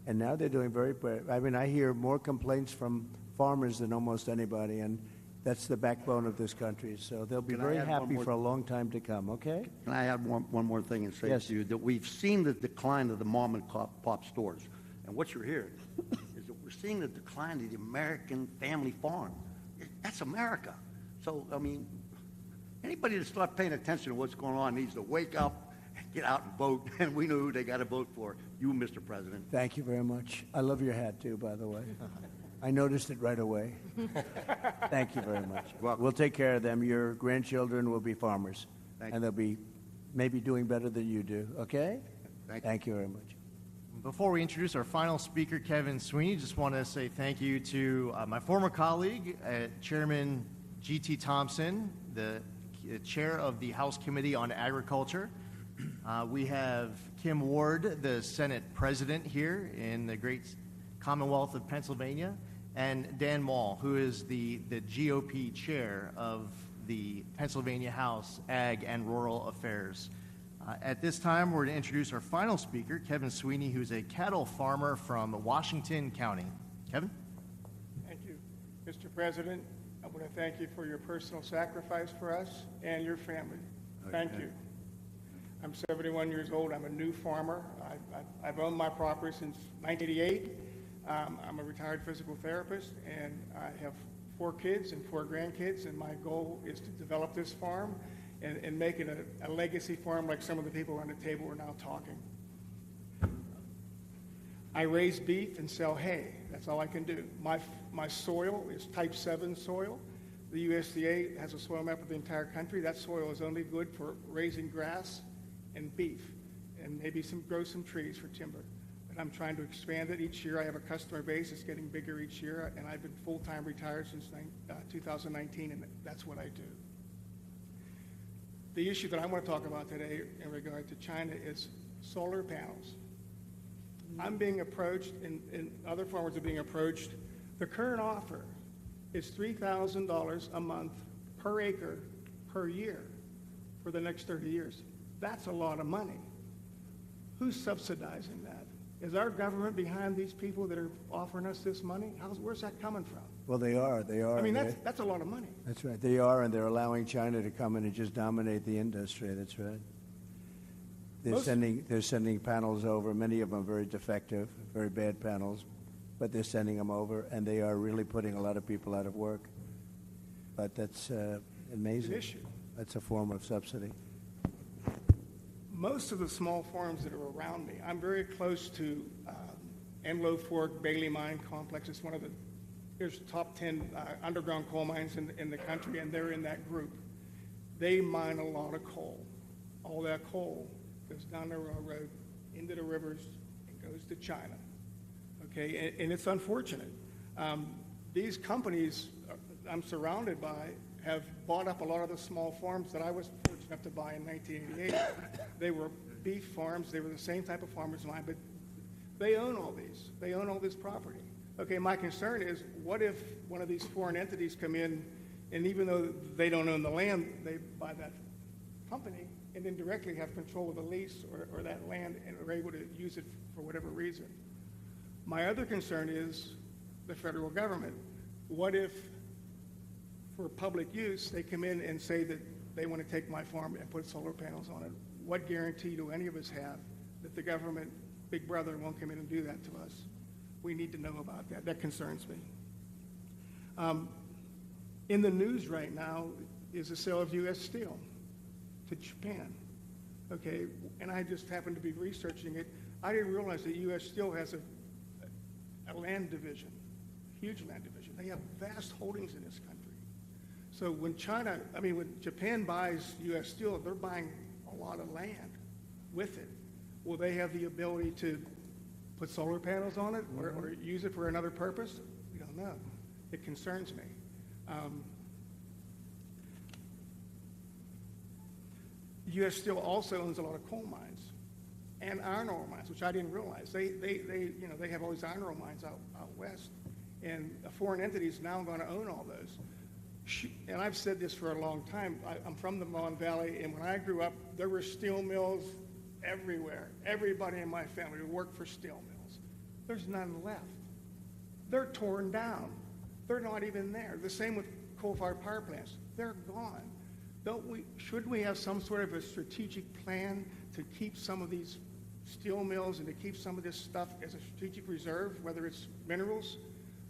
And now they're doing very bad. I mean, I hear more complaints from farmers than almost anybody, and that's the backbone of this country. So they'll be Can I very add one happy more- for a long time to come, okay? Can I add one more thing and say Yes. to you that we've seen the decline of the mom and pop stores. And what you're hearing is that we're seeing the decline of the American family farm. That's America. So, I mean, anybody that's not paying attention to what's going on needs to wake up, get out and vote, and we know who they got to vote for. You, Mr. President. Thank you very much. I love your hat, too, by the way. I noticed it right away. Thank you very much. We'll take care of them. Your grandchildren will be farmers, and they'll be maybe doing better than you do, okay? Thank you very much. Before we introduce our final speaker, Kevin Sweeney, just want to say thank you to my former colleague, Chairman G.T. Thompson, the chair of the House Committee on Agriculture. We have Kim Ward, the Senate President here in the great Commonwealth of Pennsylvania, and Dan Mall, who is the GOP chair of the Pennsylvania House Ag and Rural Affairs. At this time, we're going to introduce our final speaker, Kevin Sweeney, who's a cattle farmer from Washington County. Kevin? Thank you. Mr. President, I want to thank you for your personal sacrifice for us and your family. Thank you. I'm 71 years old. I'm a new farmer. I've owned my property since 1988. I'm a retired physical therapist, and I have 4 kids and 4 grandkids, and my goal is to develop this farm and make it a legacy farm like some of the people around the table are now talking. I raise beef and sell hay. That's all I can do. My soil is type 7 soil. The USDA has a soil map of the entire country. That soil is only good for raising grass and beef, and maybe grow some trees for timber. But I'm trying to expand it each year. I have a customer base that's getting bigger each year, and I've been full-time retired since 2019, and that's what I do. The issue that I want to talk about today in regard to China is solar panels. I'm being approached, and other farmers are being approached. The current offer is $3,000 a month per acre per year for the next 30 years. That's a lot of money. Who's subsidizing that? Is our government behind these people that are offering us this money? Where's that coming from? Well, they are. I mean, that's a lot of money. That's right. They are, and they're allowing China to come in and just dominate the industry. That's right. They're sending panels over. Many of them are very defective, very bad panels, but they're sending them over, and they are really putting a lot of people out of work. But that's amazing. It's an issue. That's a form of subsidy. Most of the small farms that are around me, I'm very close to Enlow Fork Bailey Mine Complex. It's one of the top 10 underground coal mines in the country, and they're in that group. They mine a lot of coal. All that coal goes down the railroad, into the rivers, and goes to China. Okay, and it's unfortunate. These companies I'm surrounded by have bought up a lot of the small farms that I was fortunate enough to buy in 1988. They were beef farms. They were the same type of farmers as mine, but they own all these. They own all this property. Okay, my concern is, what if one of these foreign entities come in, and even though they don't own the land, they buy that company and then directly have control of the lease or that land and are able to use it for whatever reason. My other concern is the federal government. What if, for public use, they come in and say that they want to take my farm and put solar panels on it? What guarantee do any of us have that the government, Big Brother, won't come in and do that to us? We need to know about that. That concerns me. In the news right now is the sale of U.S. Steel to Japan. Okay, and I just happened to be researching it. I didn't realize that U.S. Steel has a land division, huge land division. They have vast holdings in this country. So when Japan buys U.S. Steel, they're buying a lot of land with it. Will they have the ability to put solar panels on it or use it for another purpose? We don't know. It concerns me. U.S. Steel also owns a lot of coal mines and iron ore mines, which I didn't realize. They have all these iron ore mines out west, and a foreign entity is now going to own all those. And I've said this for a long time. I'm from the Mon Valley, and when I grew up, there were steel mills everywhere. Everybody in my family worked for steel mills. There's none left. They're torn down. They're not even there. The same with coal-fired power plants. They're gone. Should we have some sort of a strategic plan to keep some of these steel mills and to keep some of this stuff as a strategic reserve, whether it's minerals,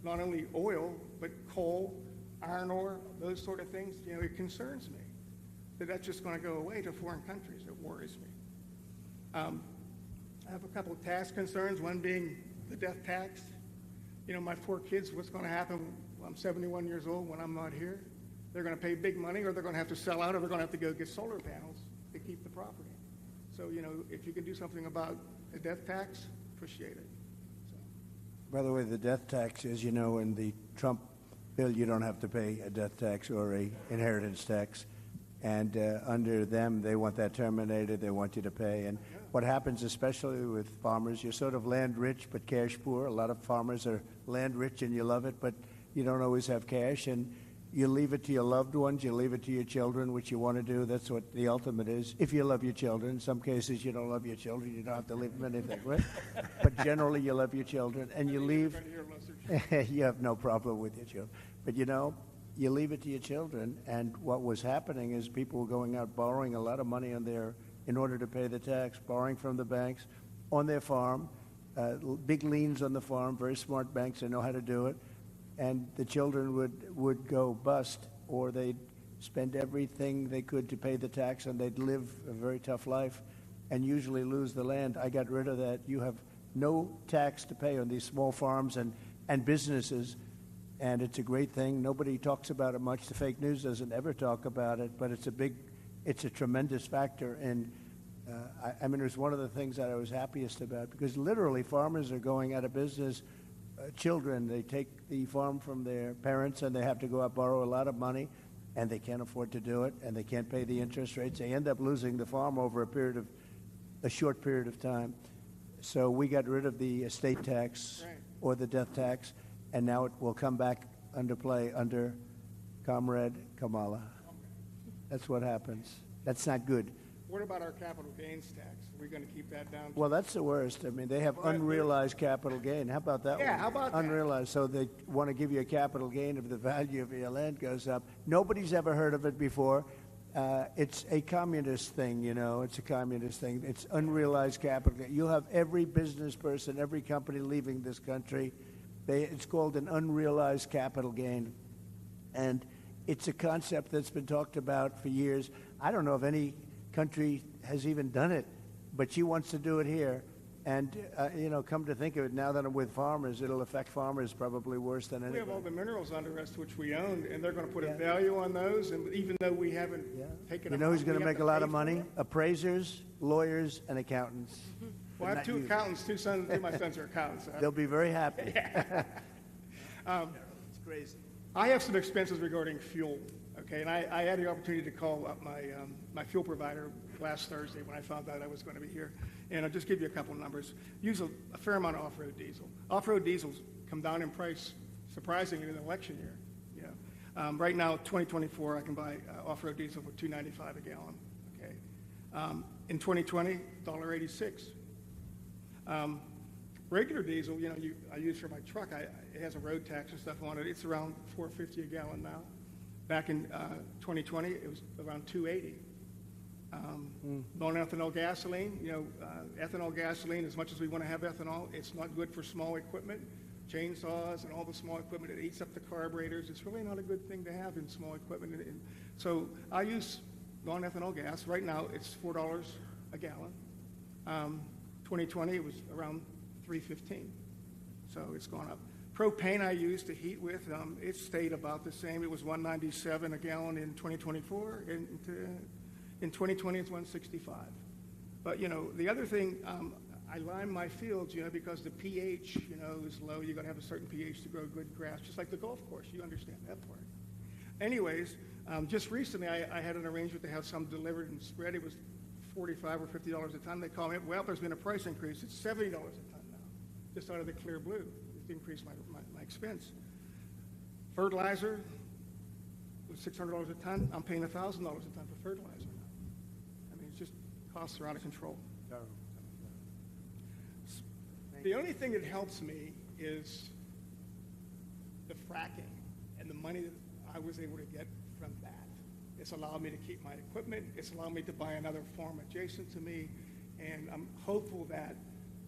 not only oil, but coal, iron ore, those sort of things? You know, it concerns me that that's just going to go away to foreign countries. It worries me. I have a couple of tax concerns, one being the death tax. You know, my 4 kids, what's going to happen when I'm 71 years old when I'm not here? They're going to pay big money, or they're going to have to sell out, or they're going to have to go get solar panels to keep the property. So, you know, if you can do something about the death tax, appreciate it. So. By the way, the death tax, as you know, in the Trump bill, you don't have to pay a death tax or a inheritance tax. And under them, they want that terminated. They want you to pay. And what happens, especially with farmers, you're sort of land rich but cash poor. A lot of farmers are land rich and you love it, but you don't always have cash. And you leave it to your loved ones. You leave it to your children, which you want to do. That's what the ultimate is. If you love your children. In some cases, you don't love your children. You don't have to leave them anything, right? But generally, you love your children. And you leave. You have no problem with your children. But, you know, you leave it to your children, and what was happening is people were going out borrowing a lot of money in order to pay the tax, borrowing from the banks on their farm, big liens on the farm, very smart banks, they know how to do it, and the children would go bust, or they'd spend everything they could to pay the tax, and they'd live a very tough life and usually lose the land. I got rid of that. You have no tax to pay on these small farms and businesses. And it's a great thing. Nobody talks about it much. The fake news doesn't ever talk about it, but it's a tremendous factor. And I mean, it was one of the things that I was happiest about, because literally farmers are going out of business. Children, they take the farm from their parents and they have to go out borrow a lot of money, and they can't afford to do it, and they can't pay the interest rates. They end up losing the farm over a short period of time. So we got rid of the estate tax or the death tax. And now it will come back under play under Comrade Kamala. That's what happens. That's not good. What about our capital gains tax? Are we going to keep that down? Well, that's the worst. I mean, they have unrealized capital gain. How about that one? Yeah, how about that? Unrealized. So they want to give you a capital gain if the value of your land goes up. Nobody's ever heard of it before. It's a communist thing, you know. It's a communist thing. It's unrealized capital gain. You'll have every business person, every company leaving this country. It's called an unrealized capital gain, and it's a concept that's been talked about for years. I don't know if any country has even done it, but she wants to do it here. And, you know, come to think of it, now that I'm with farmers, it'll affect farmers probably worse than anybody. We have all the minerals under us which we own, and they're going to put a value on those, and even though we haven't taken them. You know who's going to make a lot of money? Appraisers, lawyers, and accountants. Well, I have 2 accountants, 2 sons. 2 of my sons are accountants. So. They'll be very happy. It's crazy. I have some expenses regarding fuel, okay? And I had the opportunity to call up my fuel provider last Thursday when I found out I was going to be here. And I'll just give you a couple of numbers. Use a fair amount of off-road diesel. Off-road diesels come down in price, surprisingly, in an election year. You know? Right now, 2024, I can buy off-road diesel for $2.95 a gallon, okay? In 2020, $1.86. Regular diesel, you know, I use for my truck. It has a road tax and stuff on it. It's around $4.50 a gallon now. Back in 2020, it was around $2.80. Non-ethanol gasoline, you know, ethanol gasoline. As much as we want to have ethanol, it's not good for small equipment, chainsaws, and all the small equipment. It eats up the carburetors. It's really not a good thing to have in small equipment. So I use non-ethanol gas. Right now, it's $4 a gallon. 2020, it was around $3.15, so it's gone up. Propane I use to heat with, it stayed about the same. It was $1.97 a gallon in 2024, and in 2020 it's $1.65. But you know, the other thing, I lime my fields, you know, because the pH, you know, is low. You're going to have a certain pH to grow good grass, just like the golf course. You understand that part. Anyways, just recently I had an arrangement to have some delivered and spread. It was $45 or $50 a ton. They call me up. Well, there's been a price increase. It's $70 a ton now, just out of the clear blue. It's increased my expense. Fertilizer was $600 a ton. I'm paying $1,000 a ton for fertilizer now. I mean, it's just costs are out of control. The only thing that helps me is the fracking. the money that I was able to get from that. It's allowed me to keep my equipment. It's allowed me to buy another farm adjacent to me. And I'm hopeful that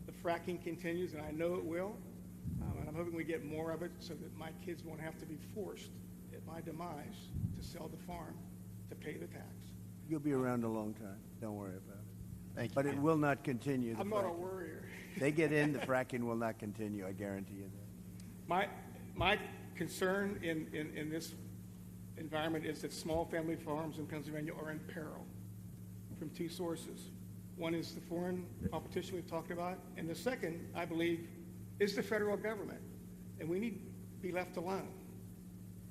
the fracking continues, and I know it will. And I'm hoping we get more of it so that my kids won't have to be forced at my demise to sell the farm to pay the tax. You'll be around a long time. Don't worry about it. Thank you. But it will not continue. I'm not a worrier. They get in, the fracking will not continue. I guarantee you that. My concern in this environment is that small family farms in Pennsylvania are in peril from two sources. One is the foreign competition we've talked about, and the second, I believe, is the federal government. And we need to be left alone.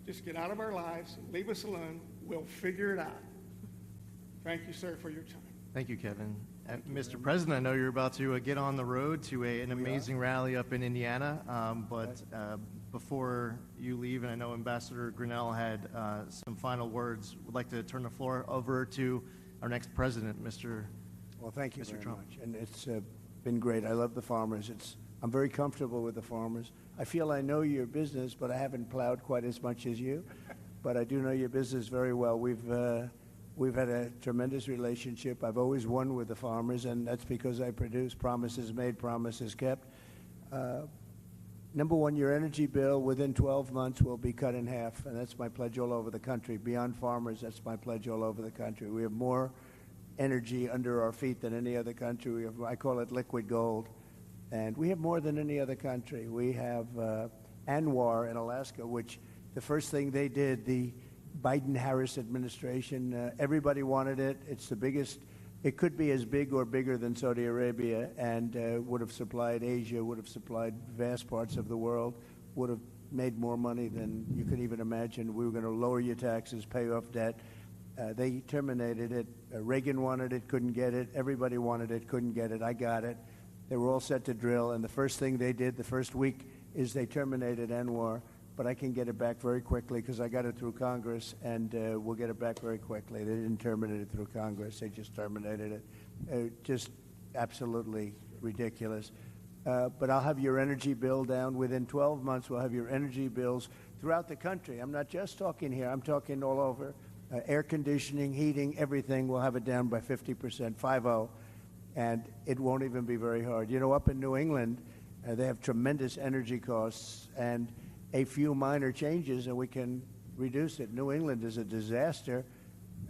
Just get out of our lives, leave us alone, we'll figure it out. Thank you, sir, for your time. Thank you, Kevin. Mr. President, I know you're about to get on the road to an amazing rally up in Indiana, but before you leave, and I know Ambassador Grenell had some final words, would like to turn the floor over to our next president, Mr. Well, thank you Mr. very Trump. much. And it's been great. I love the farmers. I'm very comfortable with the farmers. I feel I know your business, but I haven't plowed quite as much as you. But I do know your business very well. We've had a tremendous relationship. I've always won with the farmers, and that's because I produce promises made, promises kept. Number one, your energy bill within 12 months will be cut in half, and that's my pledge all over the country. Beyond farmers, that's my pledge all over the country. We have more energy under our feet than any other country. I call it liquid gold, and we have more than any other country. We have ANWR in Alaska, which the first thing they did, the Biden-Harris administration, everybody wanted it. It's the biggest. It could be as big or bigger than Saudi Arabia, and would have supplied Asia, would have supplied vast parts of the world, would have made more money than you could even imagine. We were going to lower your taxes, pay off debt. They terminated it. Reagan wanted it, couldn't get it. Everybody wanted it, couldn't get it. I got it. They were all set to drill, and the first thing they did the first week is they terminated ANWR. But I can get it back very quickly because I got it through Congress, and we'll get it back very quickly. They didn't terminate it through Congress. They just terminated it. Just absolutely ridiculous. But I'll have your energy bill down. Within 12 months, we'll have your energy bills throughout the country. I'm not just talking here. I'm talking all over. Air conditioning, heating, everything, we'll have it down by 50%, 5-0. And it won't even be very hard. You know, up in New England, they have tremendous energy costs, and a few minor changes and we can reduce it. New England is a disaster.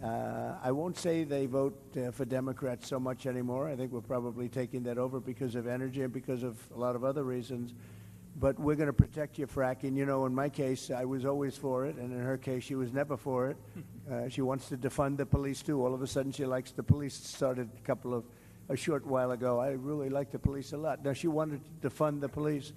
I won't say they vote for Democrats so much anymore. I think we're probably taking that over because of energy and because of a lot of other reasons. But we're going to protect your fracking. You know, in my case, I was always for it, and in her case, she was never for it. She wants to defund the police, too. All of a sudden, she likes the police. Started a short while ago. I really like the police a lot. Now, she wanted to defund the police.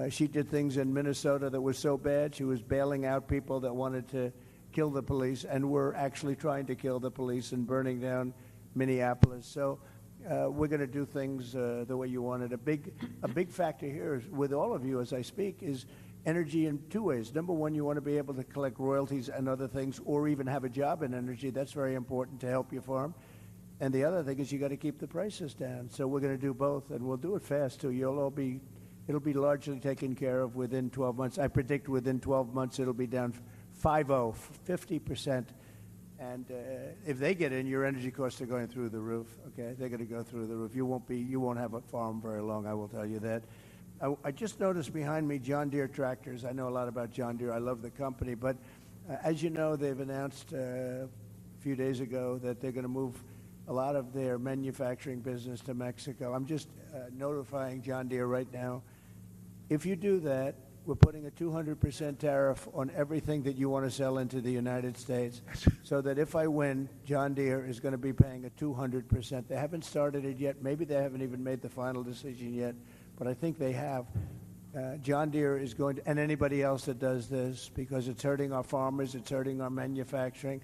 She did things in Minnesota that were so bad. She was bailing out people that wanted to kill the police and were actually trying to kill the police and burning down Minneapolis. So we're going to do things the way you wanted. A big factor here is, with all of you as I speak, is energy in two ways. Number one, you want to be able to collect royalties and other things, or even have a job in energy. That's very important to help your farm. And the other thing is you got to keep the prices down. So we're going to do both, and we'll do it fast too. It'll be largely taken care of within 12 months. I predict within 12 months it'll be down 5-0, 50%. And if they get in, your energy costs are going through the roof. Okay, they're going to go through the roof. You won't have a farm very long. I will tell you that. I just noticed behind me John Deere tractors. I know a lot about John Deere. I love the company, but as you know, they've announced a few days ago that they're going to move a lot of their manufacturing business to Mexico. I'm just notifying John Deere right now. If you do that, we're putting a 200% tariff on everything that you want to sell into the United States, so that if I win, John Deere is going to be paying a 200%. They haven't started it yet. Maybe they haven't even made the final decision yet, but I think they have. John Deere is going to, and anybody else that does this, because it's hurting our farmers, it's hurting our manufacturing.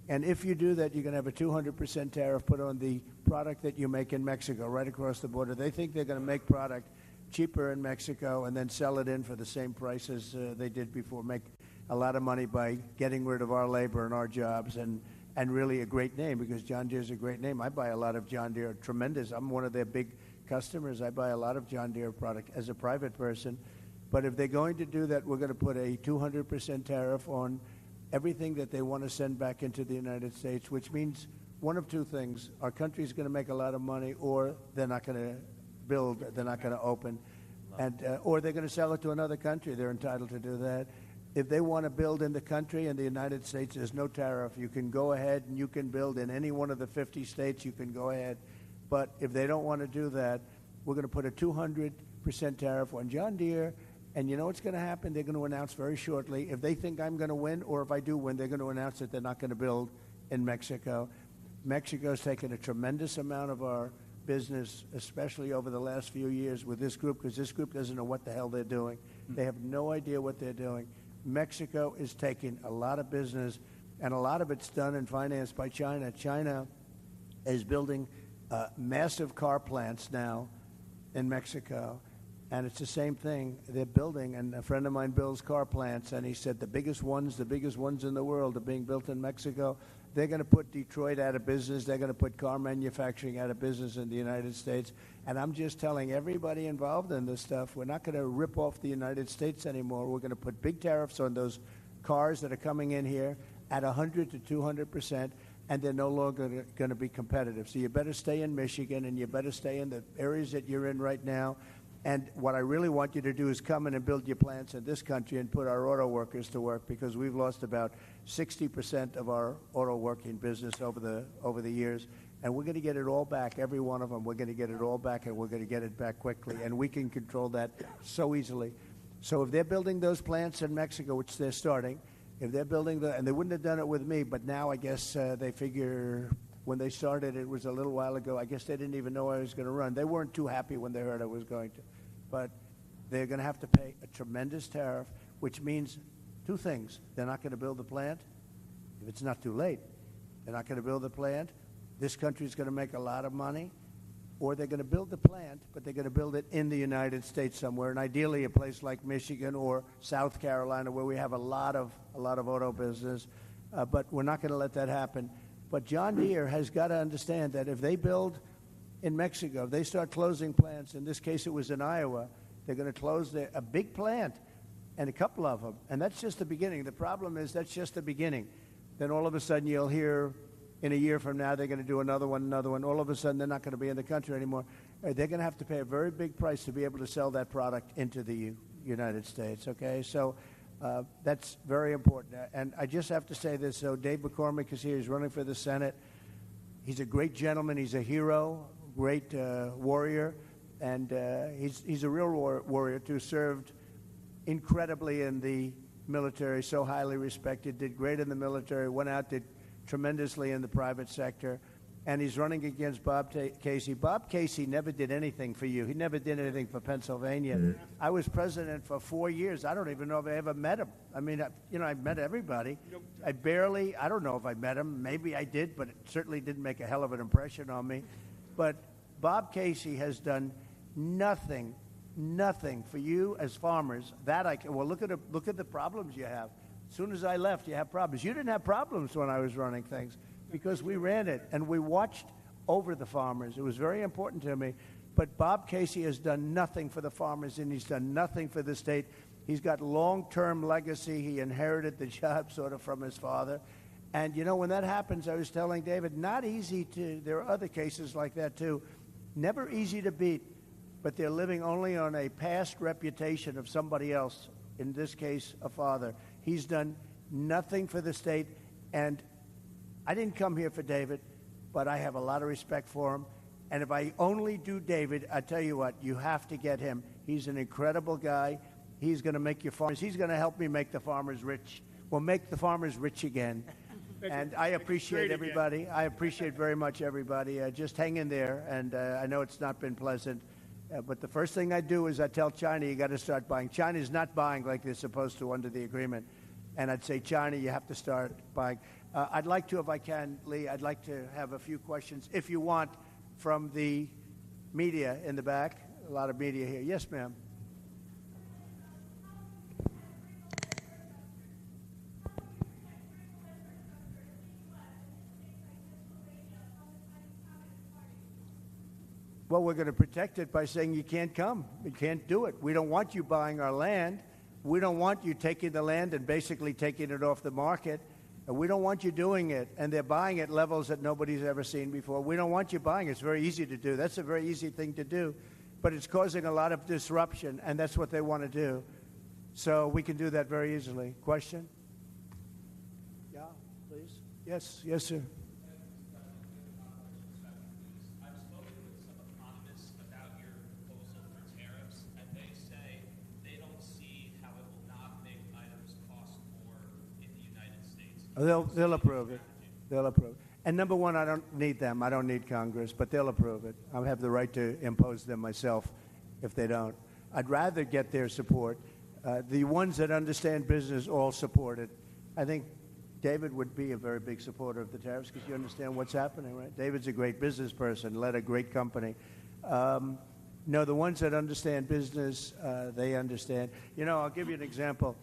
And if you do that, you're going to have a 200% tariff put on the product that you make in Mexico, right across the border. They think they're going to make product cheaper in Mexico and then sell it in for the same prices they did before, make a lot of money by getting rid of our labor and our jobs, and really a great name, because John Deere's a great name. I buy a lot of John Deere, tremendous. I'm one of their big customers. I buy a lot of John Deere product as a private person. But if they're going to do that, we're going to put a 200% tariff on everything that they want to send back into the United States, which means one of two things. Our country's going to make a lot of money, or they're not going to build, they're not going to open, or they're going to sell it to another country. They're entitled to do that. If they want to build in the country, in the United States, there's no tariff. You can go ahead and you can build in any one of the 50 states, you can go ahead. But if they don't want to do that, we're going to put a 200% tariff on John Deere. And you know what's going to happen? They're going to announce very shortly, if they think I'm going to win, or if I do win, they're going to announce that they're not going to build in Mexico. Mexico's taken a tremendous amount of our business, especially over the last few years with this group, because this group doesn't know what the hell they're doing. They have no idea what they're doing. Mexico is taking a lot of business, and a lot of it's done and financed by China. China is building massive car plants now in Mexico. And it's the same thing they're building, and a friend of mine builds car plants, and he said the biggest ones in the world are being built in Mexico. They're going to put Detroit out of business. They're going to put car manufacturing out of business in the United States. And I'm just telling everybody involved in this stuff, we're not going to rip off the United States anymore. We're going to put big tariffs on those cars that are coming in here at 100 to 200%, and they're no longer going to be competitive. So you better stay in Michigan, and you better stay in the areas that you're in right now. And what I really want you to do is come in and build your plants in this country and put our auto workers to work, because we've lost about 60% of our auto working business over the years. And we're going to get it all back, every one of them. We're going to get it all back, and we're going to get it back quickly. And we can control that so easily. So if they're building those plants in Mexico, which they're starting, if they're building and they wouldn't have done it with me, but now I guess they figure when they started, it was a little while ago, I guess they didn't even know I was going to run. They weren't too happy when they heard I was going to. But they're going to have to pay a tremendous tariff, which means two things. They're not going to build the plant if it's not too late. They're not going to build the plant. This country is going to make a lot of money. Or they're going to build the plant, but they're going to build it in the United States somewhere, and ideally a place like Michigan or South Carolina, where we have a lot of auto business. But we're not going to let that happen. But John Deere has got to understand that if they build in Mexico, if they start closing plants, in this case it was in Iowa, they're going to close a big plant, and a couple of them. And that's just the beginning. The problem is that's just the beginning. Then all of a sudden you'll hear in a year from now they're going to do another one. All of a sudden they're not going to be in the country anymore. They're going to have to pay a very big price to be able to sell that product into the United States, okay? So that's very important. And I just have to say this. So Dave McCormick is here. He's running for the Senate. He's a great gentleman. He's a hero, great warrior. And he's a real warrior, too. Served incredibly in the military, so highly respected, did great in the military, went out, did tremendously in the private sector. And he's running against Bob Casey. Bob Casey never did anything for you. He never did anything for Pennsylvania. I was president for 4 years. I don't even know if I ever met him. I mean, I've met everybody. I don't know if I met him. Maybe I did, but it certainly didn't make a hell of an impression on me. But Bob Casey has done nothing for you as farmers. Look at the problems you have. As soon as I left, you have problems. You didn't have problems when I was running things, because we ran it and we watched over the farmers. It was very important to me. But Bob Casey has done nothing for the farmers, and he's done nothing for the state. He's got long-term legacy. He inherited the job sort of from his father. And, when that happens, I was telling David, not easy there are other cases like that too. Never easy to beat, but they're living only on a past reputation of somebody else, in this case, a father. He's done nothing for the state, and I didn't come here for David, but I have a lot of respect for him. And if I only do David, I tell you what, you have to get him. He's an incredible guy. He's going to make your farmers, he's going to help me make the farmers rich. We'll make the farmers rich again. And I appreciate everybody. I appreciate very much everybody. Just hang in there. And I know it's not been pleasant. But the first thing I do is I tell China, you got to start buying. China's not buying like they're supposed to under the agreement. And I'd say, China, you have to start buying. I'd like to, if I can, Lee, I'd like to have a few questions, if you want, from the media in the back. A lot of media here. Yes, ma'am. Well, we're going to protect it by saying you can't come. You can't do it. We don't want you buying our land. We don't want you taking the land and basically taking it off the market. And we don't want you doing it. And they're buying at levels that nobody's ever seen before. We don't want you buying it. It's very easy to do. That's a very easy thing to do. But it's causing a lot of disruption, and that's what they want to do. So we can do that very easily. Question? Yeah, please. Yes, yes, sir. I've spoken with some economists about your proposal for tariffs, and they say they don't see how it will not make items cost more in the United States. They'll approve it. They'll approve it. And number one, I don't need them. I don't need Congress, but they'll approve it. I have the right to impose them myself if they don't. I'd rather get their support. The ones that understand business all support it. I think David would be a very big supporter of the tariffs because you understand what's happening, right? David's a great business person, led a great company. No, the ones that understand business, they understand. You know, I'll give you an example.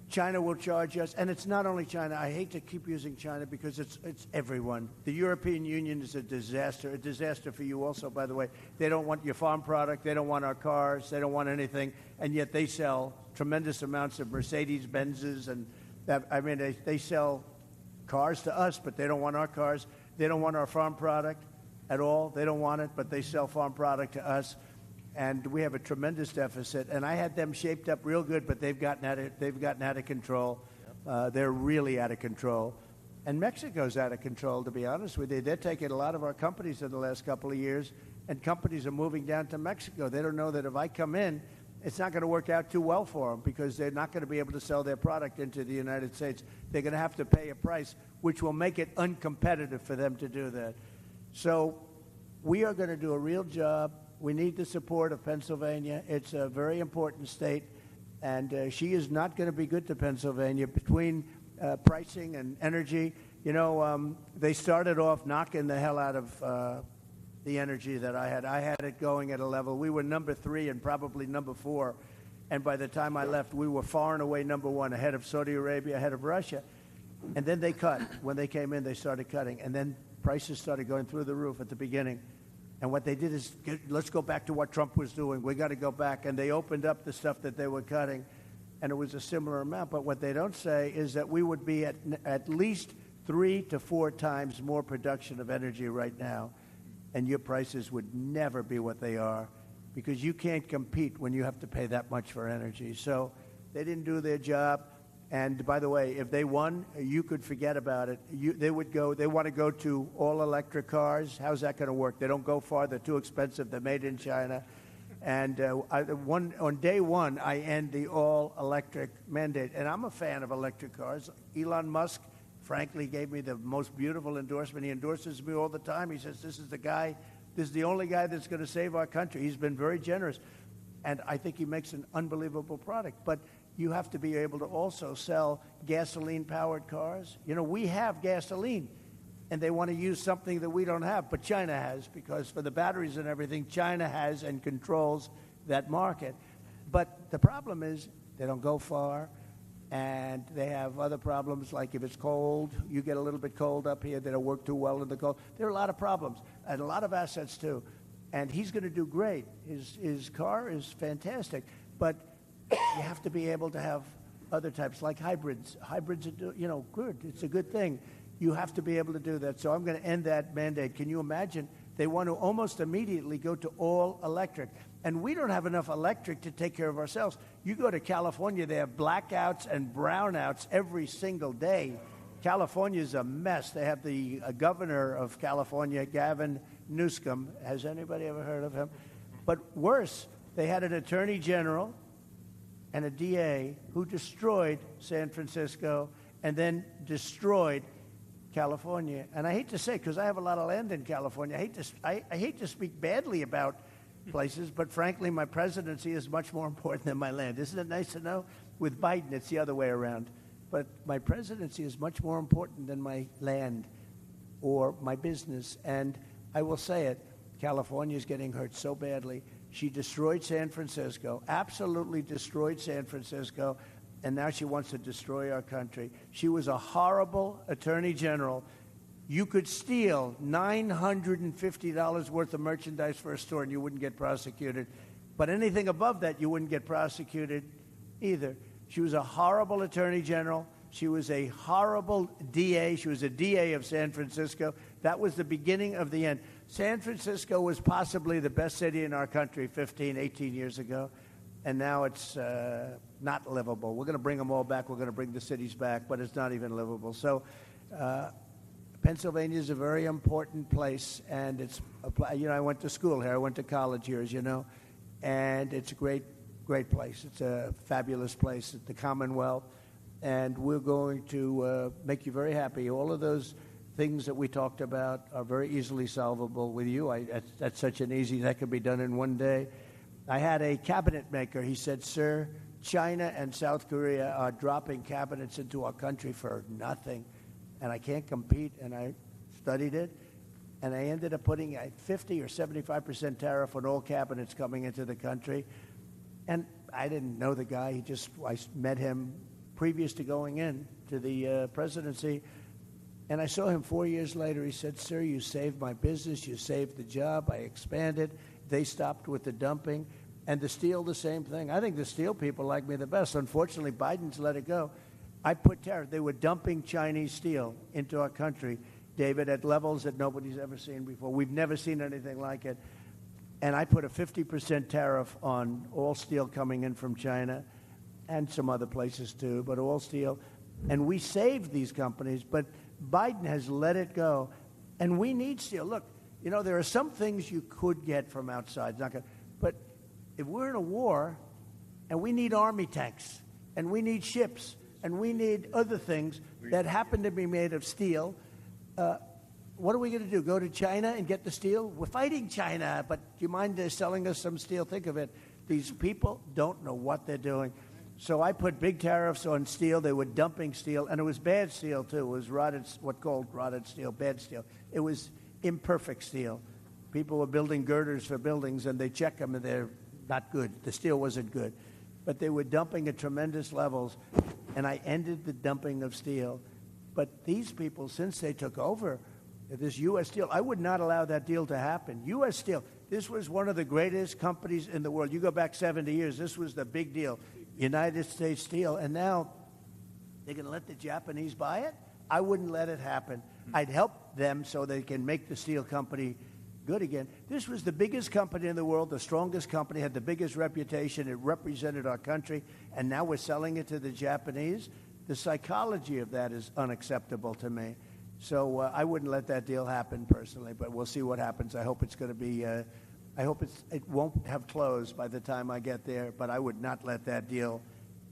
China will charge us, and it's not only China. I hate to keep using China because it's everyone. The European Union is a disaster for you also, by the way. They don't want your farm product. They don't want our cars. They don't want anything, and yet they sell tremendous amounts of Mercedes-Benzes, and they sell cars to us, but they don't want our cars. They don't want our farm product at all. They don't want it, but they sell farm product to us. And we have a tremendous deficit. And I had them shaped up real good, but they've gotten out of control. They're really out of control. And Mexico's out of control, to be honest with you. They're taking a lot of our companies in the last couple of years, and companies are moving down to Mexico. They don't know that if I come in, it's not going to work out too well for them because they're not going to be able to sell their product into the United States. They're going to have to pay a price, which will make it uncompetitive for them to do that. So we are going to do a real job. We need the support of Pennsylvania. It's a very important state, and she is not going to be good to Pennsylvania between pricing and energy. You know, they started off knocking the hell out of the energy that I had. I had it going at a level. We were number 3 and probably number 4, and by the time I left, we were far and away number 1, ahead of Saudi Arabia, ahead of Russia. And then they cut. When they came in, they started cutting, and then prices started going through the roof at the beginning. And what they did is, let's go back to what Trump was doing. We got to go back. And they opened up the stuff that they were cutting, and it was a similar amount. But what they don't say is that we would be at least 3 to 4 times more production of energy right now, and your prices would never be what they are because you can't compete when you have to pay that much for energy. So they didn't do their job. And by the way, if they won, you could forget about it. They want to go to all-electric cars. How's that going to work? They don't go far. They're too expensive. They're made in China. And on day one, I end the all-electric mandate. And I'm a fan of electric cars. Elon Musk, frankly, gave me the most beautiful endorsement. He endorses me all the time. He says, this is the only guy that's going to save our country. He's been very generous. And I think he makes an unbelievable product. But you have to be able to also sell gasoline-powered cars. You know, we have gasoline, and they want to use something that we don't have, but China has, because for the batteries and everything, China has and controls that market. But the problem is they don't go far, and they have other problems, like if it's cold, you get a little bit cold up here, they don't work too well in the cold. There are a lot of problems, and a lot of assets, too. And he's going to do great. His car is fantastic, but you have to be able to have other types, like hybrids. Hybrids are, good. It's a good thing. You have to be able to do that. So I'm going to end that mandate. Can you imagine? They want to almost immediately go to all electric. And we don't have enough electric to take care of ourselves. You go to California, they have blackouts and brownouts every single day. California's a mess. They have the governor of California, Gavin Newsom. Has anybody ever heard of him? But worse, they had an attorney general and a DA who destroyed San Francisco and then destroyed California. And I hate to say, because I have a lot of land in California, I hate to speak badly about places, but frankly, my presidency is much more important than my land. Isn't it nice to know? With Biden, it's the other way around. But my presidency is much more important than my land or my business. And I will say it, California is getting hurt so badly. She destroyed San Francisco, absolutely destroyed San Francisco, and now she wants to destroy our country. She was a horrible attorney general, You could steal $950 worth of merchandise for a store and you wouldn't get prosecuted. But anything above that, you wouldn't get prosecuted either. She was a horrible attorney general. She was a horrible DA. She was a DA of San Francisco. That was the beginning of the end. San Francisco was possibly the best city in our country 15, 18 years ago, and now it's not livable. We're going to bring them all back. We're going to bring the cities back, but it's not even livable. So Pennsylvania is a very important place, and it's, I went to school here. I went to college here, as you know, and it's a great place. It's a fabulous place. It's the Commonwealth. And we're going to make you very happy. All of those things that we talked about are very easily solvable with you. That's such an easy, that could be done in one day. I had a cabinet maker. He said, sir, China and South Korea are dropping cabinets into our country for nothing. And I can't compete. And I studied it. And I ended up putting a 50 or 75% tariff on all cabinets coming into the country. And I didn't know the guy. I met him previous to going in to the presidency, and I saw him 4 years later. He said, sir, you saved my business, you saved the job, I expanded. They stopped with the dumping. And the steel, the same thing. I think the steel people like me the best. Unfortunately, Biden's let it go. I put tariff. They were dumping Chinese steel into our country, David, at levels that nobody's ever seen before. We've never seen anything like it. And I put a 50% tariff on all steel coming in from China, and some other places too, but all steel. And we saved these companies, but Biden has let it go. And we need steel. Look, there are some things you could get from outside. But if we're in a war, and we need army tanks, and we need ships, and we need other things that happen to be made of steel, what are we going to do? Go to China and get the steel? We're fighting China, but do you mind selling us some steel? Think of it. These people don't know what they're doing. So I put big tariffs on steel. They were dumping steel, and it was bad steel, too. It was called rotted steel, bad steel. It was imperfect steel. People were building girders for buildings, and they check them, and they're not good. The steel wasn't good. But they were dumping at tremendous levels, and I ended the dumping of steel. But these people, since they took over this U.S. Steel, I would not allow that deal to happen. U.S. Steel, this was one of the greatest companies in the world. You go back 70 years, this was the big deal. United States Steel, and now they're going to let the Japanese buy it? I wouldn't let it happen. I'd help them so they can make the steel company good again. This was the biggest company in the world, the strongest company, had the biggest reputation. It represented our country, and now we're selling it to the Japanese. The psychology of that is unacceptable to me. So I wouldn't let that deal happen personally, but we'll see what happens. I hope it's going to be I hope it won't have closed by the time I get there, but I would not let that deal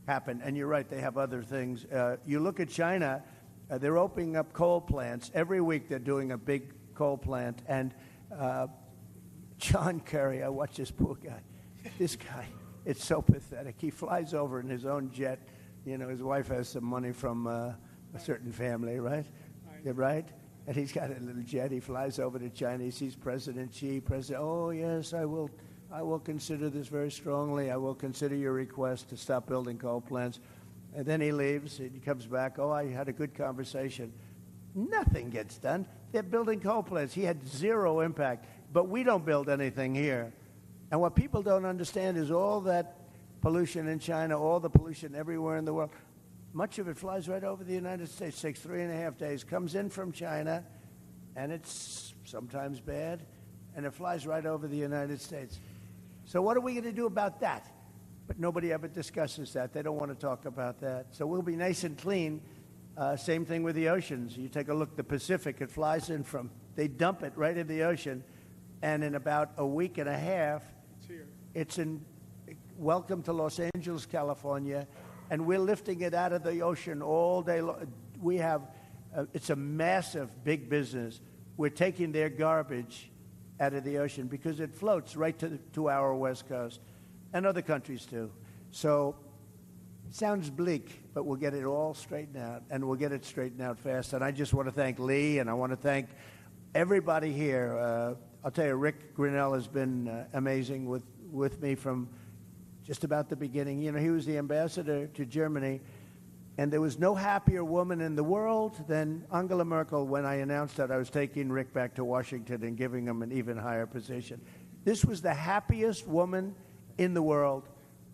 happen. And you're right, they have other things. You look at China, they're opening up coal plants. Every week they're doing a big coal plant. And John Kerry, I watch this poor guy. This guy, it's so pathetic. He flies over in his own jet. His wife has some money from a certain family, right? Right? And he's got a little jet. He flies over to China. He sees President Xi. Oh, yes, I will consider this very strongly. I will consider your request to stop building coal plants. And then he leaves. And he comes back. Oh, I had a good conversation. Nothing gets done. They're building coal plants. He had zero impact. But we don't build anything here. And what people don't understand is all that pollution in China, all the pollution everywhere in the world, much of it flies right over the United States, takes 3.5 days, comes in from China, and it's sometimes bad, and it flies right over the United States. So what are we going to do about that? But nobody ever discusses that. They don't want to talk about that. So we'll be nice and clean. Same thing with the oceans. You take a look, the Pacific, it flies in from, they dump it right in the ocean, and in about a week and a half, it's in, welcome to Los Angeles, California, and we're lifting it out of the ocean all day long. We have, it's a massive, big business. We're taking their garbage out of the ocean because it floats right to our West Coast, and other countries too. So it sounds bleak, but we'll get it all straightened out, and we'll get it straightened out fast. And I just want to thank Lee, and I want to thank everybody here. I'll tell you, Rick Grenell has been amazing with me from just about the beginning. He was the ambassador to Germany, And there was no happier woman in the world than Angela Merkel when I announced that I was taking Rick back to Washington and giving him an even higher position. This was the happiest woman in the world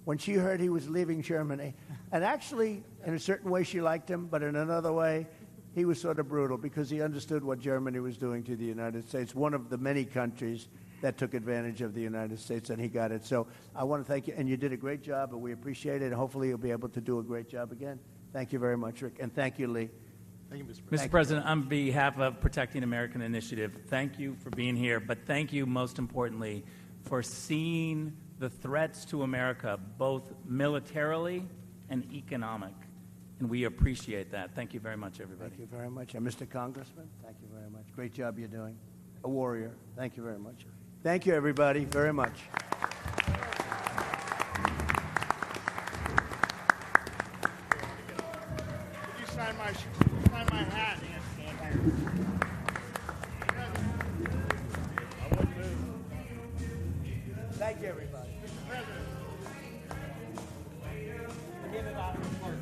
when she heard he was leaving Germany. And actually, in a certain way, she liked him, but in another way, he was sort of brutal because he understood what Germany was doing to the United States, one of the many countries that took advantage of the United States, and he got it. So I want to thank you, and you did a great job, and we appreciate it, and hopefully you'll be able to do a great job again. Thank you very much, Rick, and thank you, Lee. Thank you, Mr. President. Mr. President, on behalf of Protecting American Initiative, thank you for being here, but thank you most importantly for seeing the threats to America, both militarily and economic. And we appreciate that. Thank you very much, everybody. Thank you very much. And Mr. Congressman, thank you very much. Great job you're doing. A warrior. Thank you very much. Thank you, everybody, very much. Could you sign my hat? Thank you, everybody. Mr. President. Give it out of the park.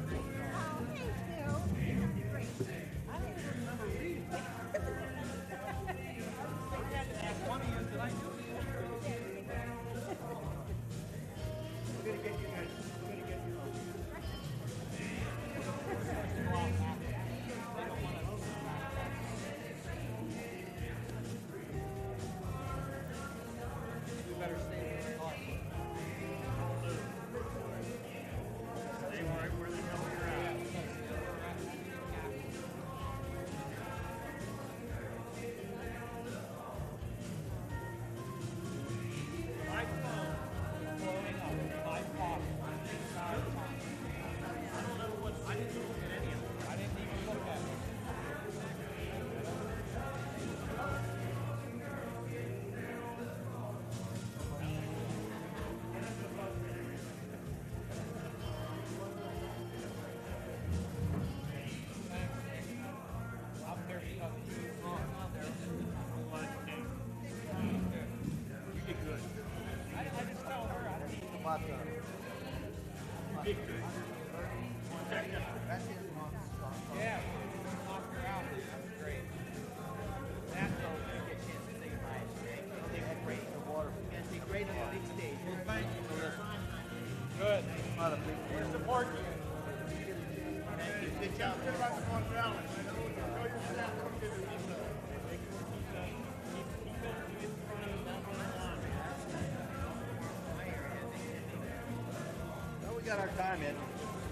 Got our time in.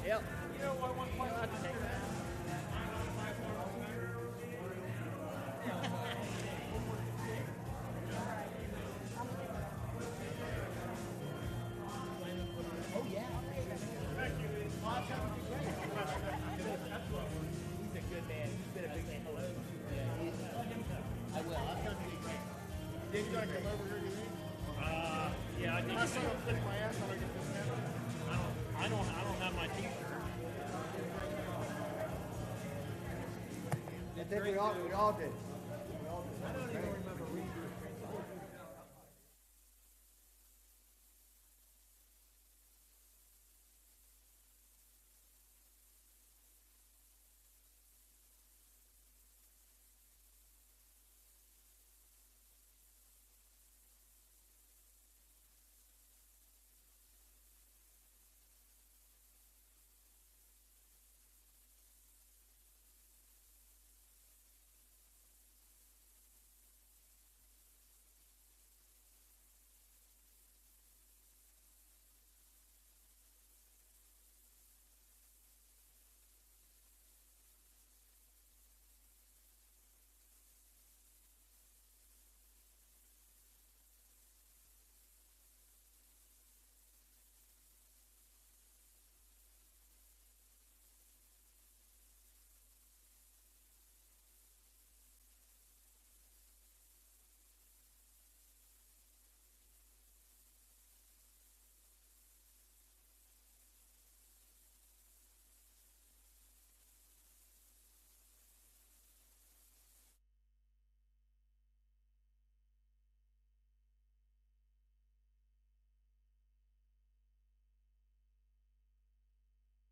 Yep. You know what, one point I'd take that. Oh, yeah. Thank you. He's a good man. He's been a big man. I will. I'll come to you. Did you want to come over here, do you think? Yeah, I think I'm going to flick my ass when I get this handle. I don't have my T-shirt. I think we all did.